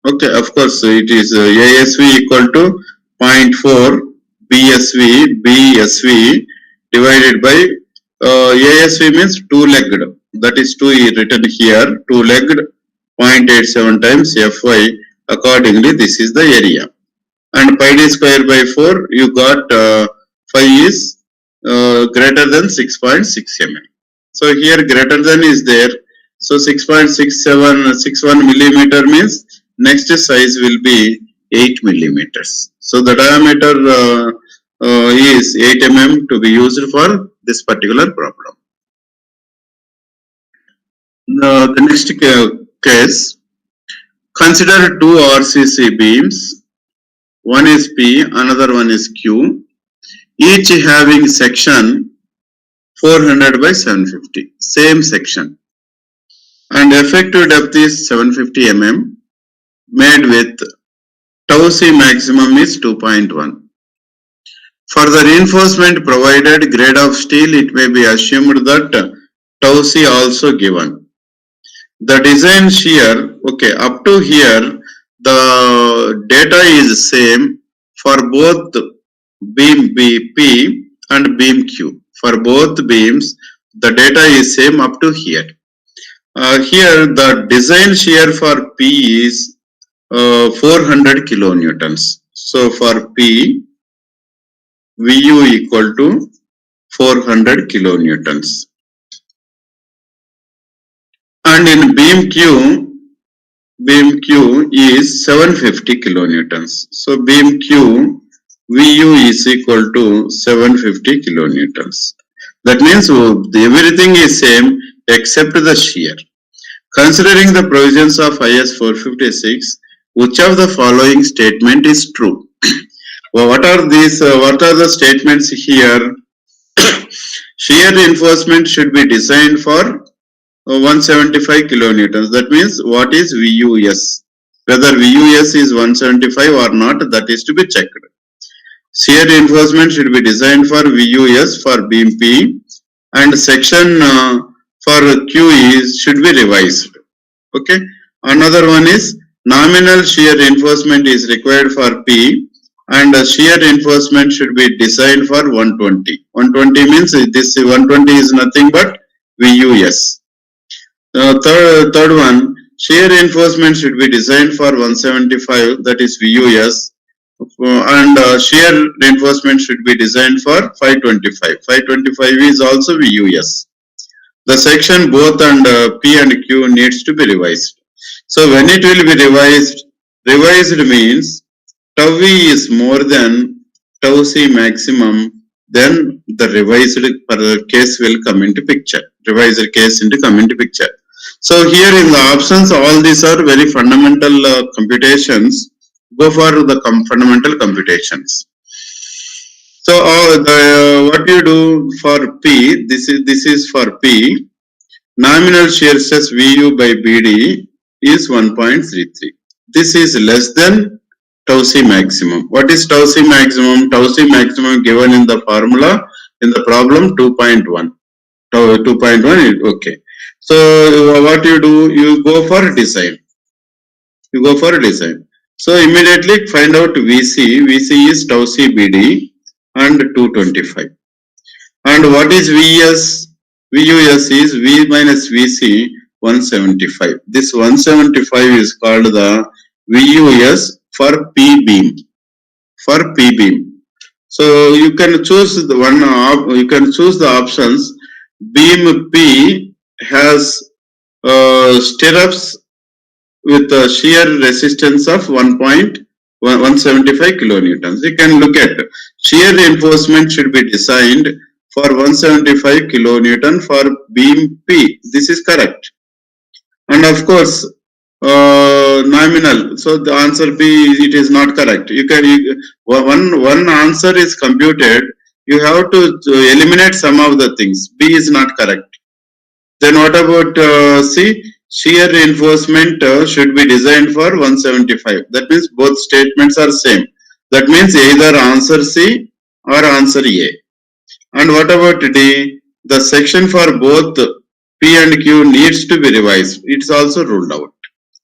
Okay, of course it is ASV equal to 0.4 BSV divided by ASV means two-legged. That is 2 written here. Two-legged 0.87 times Fy. Accordingly, this is the area. And pi d square by 4, you got phi is greater than 6.6 mm. So here greater than is there. So 6.6761 millimeter means next size will be 8 millimeters. So the diameter is 8 mm to be used for this particular problem. The next case, consider two RCC beams. One is P, another one is Q, each having section 400 by 750, same section. And effective depth is 750 mm, made with tau c maximum is 2.1. For the reinforcement provided grade of steel, it may be assumed that tau c also given. The design shear, okay, up to here, the data is same for both beam BP and beam Q. For both beams, the data is same up to here. Here, the design shear for P is 400 kilonewtons. So for P, Vu equal to 400 kilonewtons. And in beam Q is 750 kilonewtons. So beam Q, Vu is equal to 750 kilonewtons. That means everything is same except the shear. Considering the provisions of IS 456, which of the following statement is true? What are these? What are the statements here? Shear reinforcement should be designed for 175 kilonewtons. That means what is VUS? Whether VUS is 175 or not, that is to be checked. Shear reinforcement should be designed for VUS for beam P, and section for Q should be revised. Okay. Another one is nominal shear reinforcement is required for P, and shear reinforcement should be designed for 120. 120 means this 120 is nothing but VUS. Third one, shear reinforcement should be designed for 175, that is VUS, and shear reinforcement should be designed for 525. 525 is also VUS. The section both and P and Q needs to be revised. So when it will be revised means tau V is more than tau C maximum, then the revised case will come into picture. Revised case into come into picture. So here in the options, all these are very fundamental computations. Go for the fundamental computations. So what you do for P? This is for P. Nominal shear stress Vu by BD is 1.33. This is less than tau C maximum. What is tau C maximum? Tau C maximum given in the formula in the problem 2.1. 2.1, okay. So what you do? You go for design. You go for design. So immediately find out VC. VC is tau C BD and 225. And what is VS? VUS is V minus VC 175. This 175 is called the VUS for P beam. For P beam. So you can choose the one. You can choose the options. Beam P has stirrups with a shear resistance of 1.175 kilonewtons. You can look at shear reinforcement should be designed for 175 kilonewton for beam P. This is correct. And of course, nominal. So the answer B, it is not correct. One answer is computed. You have to eliminate some of the things. B is not correct. Then what about C? Shear reinforcement should be designed for 175. That means both statements are same. That means either answer C or answer A. And what about D? The section for both P and Q needs to be revised. It's also ruled out.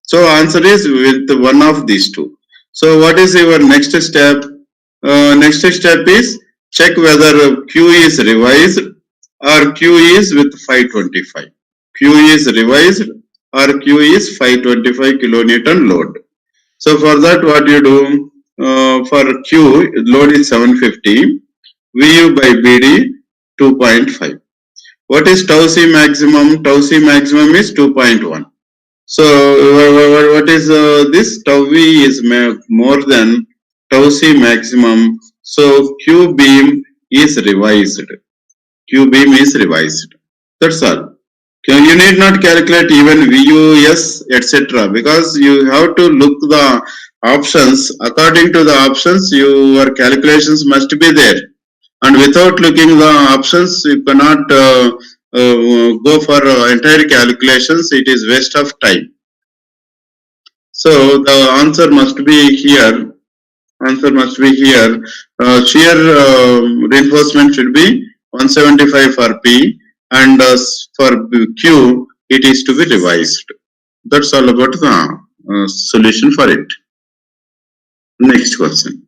So answer is with one of these two. So what is your next step? Next step is check whether Q is revised or Q is with 525. Q is revised or Q is 525 kilonewton load. So for that what you do? For Q, load is 750, VU by BD 2.5. What is tau C maximum? Tau C maximum is 2.1. So what is this? Tau V is more than tau C maximum. So Q beam is revised. Q beam is revised. That's all. You need not calculate even VUS etc. because you have to look the options. According to the options, your calculations must be there. And without looking the options, you cannot go for entire calculations. It is waste of time. So the answer must be here. Answer must be here. Shear reinforcement should be 175 for P, and for Q it is to be revised. That's all about the solution for it. Next question.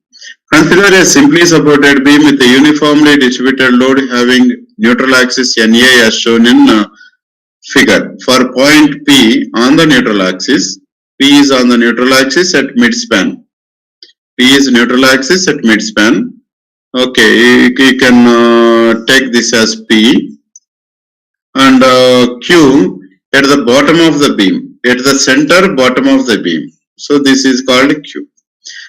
Consider a simply supported beam with a uniformly distributed load having neutral axis NA as shown in figure. For point P on the neutral axis, P is on the neutral axis at midspan. P is neutral axis at midspan. Okay, you can take this as P, and Q at the bottom of the beam, at the center bottom of the beam. So this is called Q.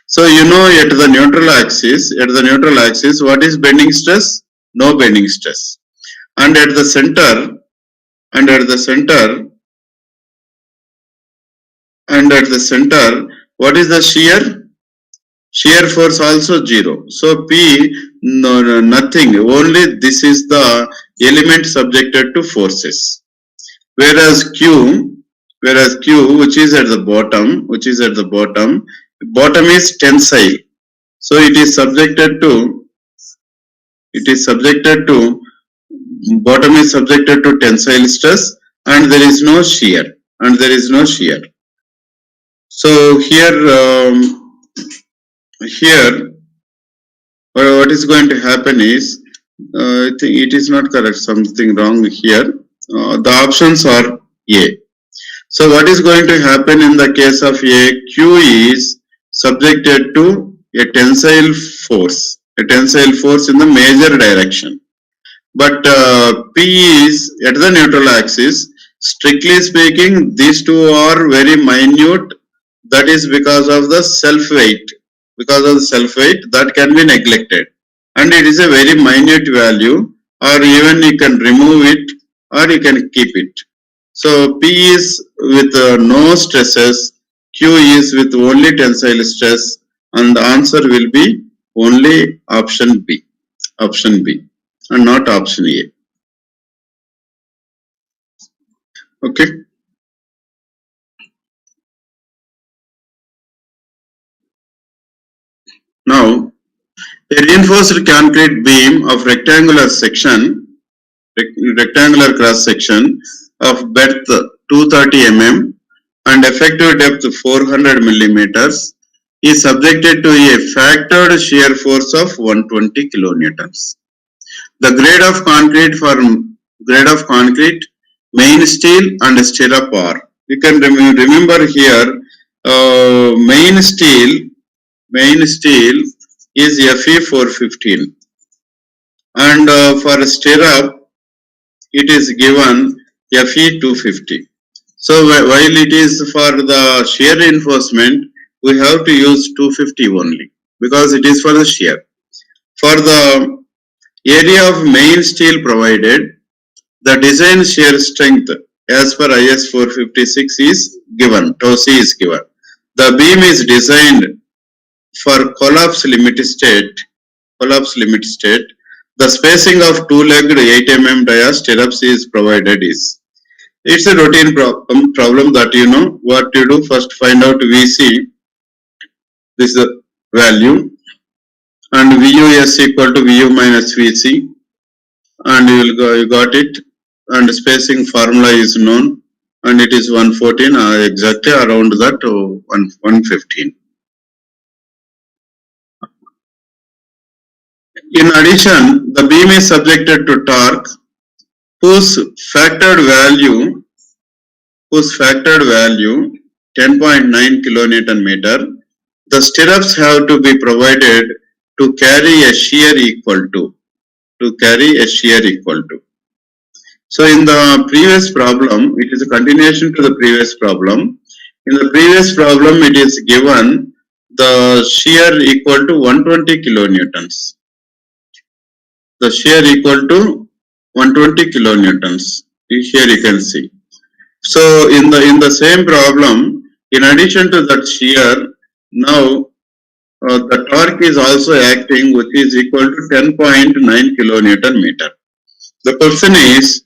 So you know at the neutral axis, what is bending stress? No bending stress. And at the center, what is the shear? Shear force also 0. So P, nothing. Only this is the element subjected to forces. Whereas Q, which is at the bottom is tensile. So it is subjected to bottom is subjected to tensile stress, and there is no shear. So here what is going to happen is, I think it is not correct, something wrong here. The options are A. So what is going to happen in the case of A? Q is subjected to a tensile force in the major direction. But P is at the neutral axis. Strictly speaking, these two are very minute. That is because of the self weight. That can be neglected. And it is a very minute value, or even you can remove it or you can keep it. So P is with no stresses, Q is with only tensile stress, and the answer will be only option B, and not option A. Okay. Now, a reinforced concrete beam of rectangular cross section of breadth 230 mm and effective depth 400 millimeters is subjected to a factored shear force of 120 kilonewtons. The grade of concrete, main steel and stirrup are. You can remember here, main steel is Fe 415, and for stirrup it is given Fe 250. So while it is for the shear reinforcement, we have to use 250 only because it is for the shear. For the area of main steel provided, the design shear strength as per IS 456 is given, tau C is given. The beam is designed for collapse limit state. The spacing of two-legged 8 mm dia stirrups is provided is. It's a routine problem that you know what to do. First find out VC, this is the value, and VUS equal to VU minus VC, and you got it, and spacing formula is known, and it is 114, exactly around that 115. In addition, the beam is subjected to torque whose factored value 10.9 kilonewton meter. The stirrups have to be provided to carry a shear equal to. So in the previous problem, it is a continuation to the previous problem. In the previous problem, it is given the shear equal to 120 kilonewtons. The shear equal to 120 kilonewtons. Here you can see. So in the same problem, in addition to that shear, now the torque is also acting, which is equal to 10.9 kilonewton meter. The question is,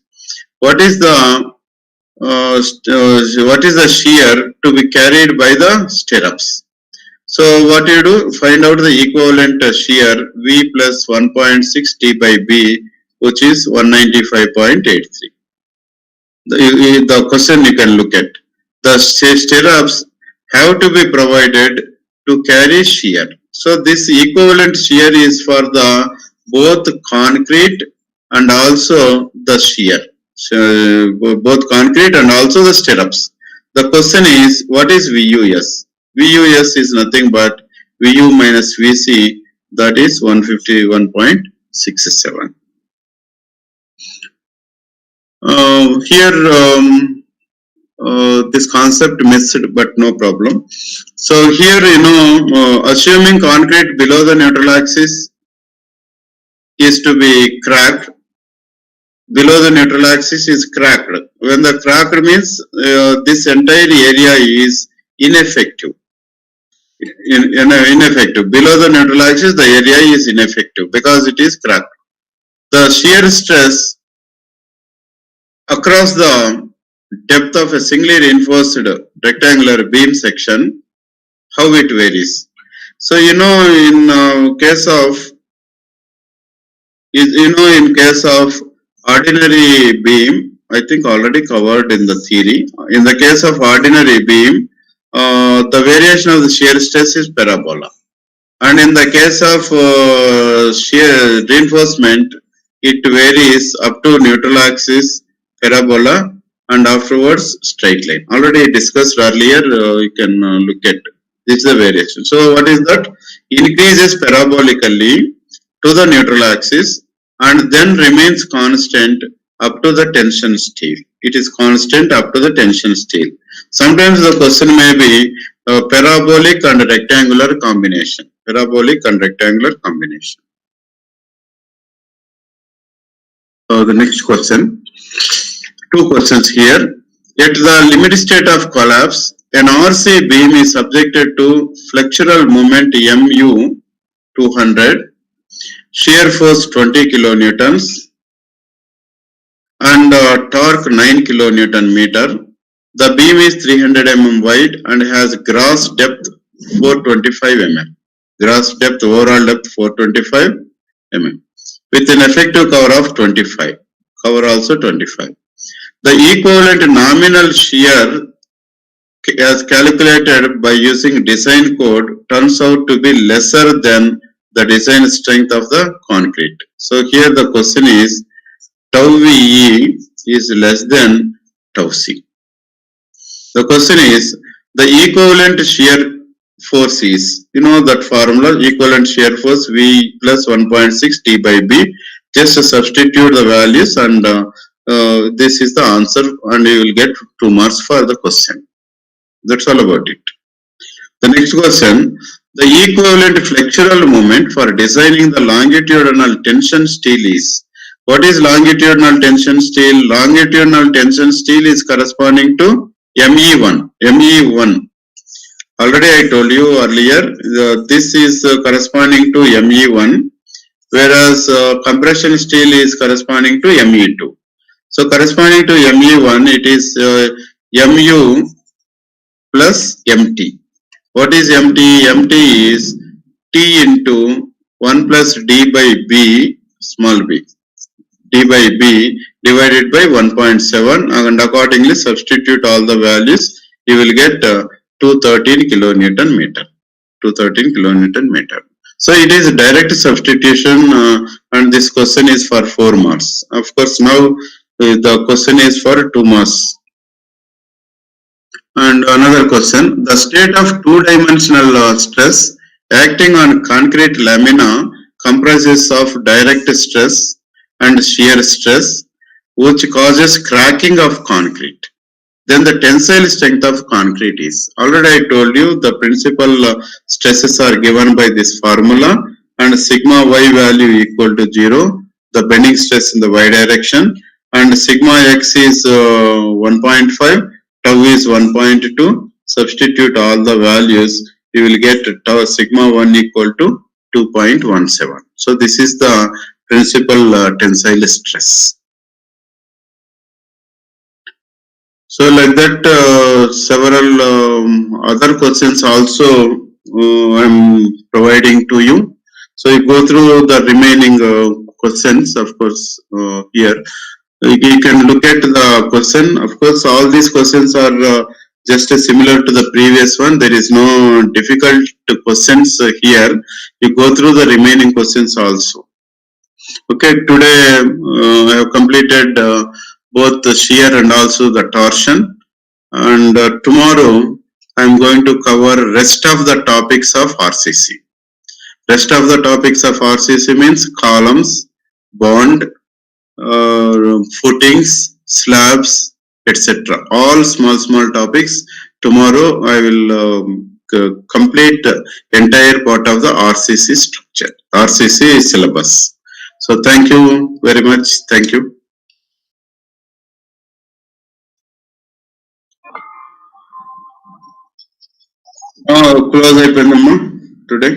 what is the shear to be carried by the stirrups? So what you do, find out the equivalent shear V plus 1.6 T by B, which is 195.83. The question you can look at. The stirrups have to be provided to carry shear. So this equivalent shear is for the both concrete and also the shear. So both concrete and also the stirrups. The question is, what is VUS? VUS is nothing but VU minus VC, that is 151.67. Here this concept missed, but no problem. So here, assuming concrete below the neutral axis is to be cracked, below the neutral axis is cracked. When the cracked means this entire area is ineffective. Ineffective. Below the neutral axis, the area is ineffective because it is cracked. The shear stress across the depth of a singly reinforced rectangular beam section, how it varies. So in case of ordinary beam, I think already covered in the theory. In the case of ordinary beam, the variation of the shear stress is parabola, and in the case of shear reinforcement, it varies up to neutral axis, parabola, and afterwards straight line. Already discussed earlier, you can look at this is the variation. So what is that? Increases parabolically to the neutral axis and then remains constant up to the tension steel. It is constant up to the tension steel. Sometimes the question may be parabolic and rectangular combination. Parabolic and rectangular combination. The next question. Two questions here. At the limit state of collapse, an RC beam is subjected to flexural moment MU 200, shear force 20 kilonewtons, and torque 9 kilonewton meter. The beam is 300 mm wide and has gross depth 425 mm. Gross depth, overall depth 425 mm. With an effective cover of 25. Cover also 25. The equivalent nominal shear as calculated by using design code turns out to be lesser than the design strength of the concrete. So here the question is, tau VE is less than tau C. The question is, the equivalent shear force is, that formula, equivalent shear force V plus 1.6 T by B. Just substitute the values and this is the answer, and you will get 2 marks for the question. That's all about it. The next question, the equivalent flexural moment for designing the longitudinal tension steel is. What is longitudinal tension steel? Longitudinal tension steel is corresponding to ME1. ME1. Already I told you earlier, this is corresponding to ME1, whereas compression steel is corresponding to ME2. So corresponding to ME1, it is MU plus MT. What is MT? MT is T into 1 plus D by B small b. D by B divided by 1.7, and accordingly substitute all the values. You will get 213 kilonewton meter. 213 kilonewton meter. So it is direct substitution, and this question is for 4 marks. Of course, now the question is for 2 marks. And another question, the state of two-dimensional stress acting on concrete lamina comprises of direct stress and shear stress, which causes cracking of concrete. Then the tensile strength of concrete is. Already I told you the principal stresses are given by this formula, and sigma y value equal to 0, the bending stress in the y direction, and sigma x is 1.5, tau is 1.2. Substitute all the values, you will get tau sigma 1 equal to 2.17. So this is the principal tensile stress. So like that, several other questions also I'm providing to you. So you go through the remaining questions, of course, here. You can look at the question. Of course, all these questions are just similar to the previous one. There is no difficult questions here. You go through the remaining questions also. Okay, today I have completed both the shear and also the torsion, and tomorrow I am going to cover rest of the topics of RCC. Rest of the topics of RCC means columns, bond, footings, slabs, etc. All small topics. Tomorrow I will complete the entire part of the RCC structure, RCC syllabus. So thank you very much. Thank you. Close అయిపోయిందమ్మా today.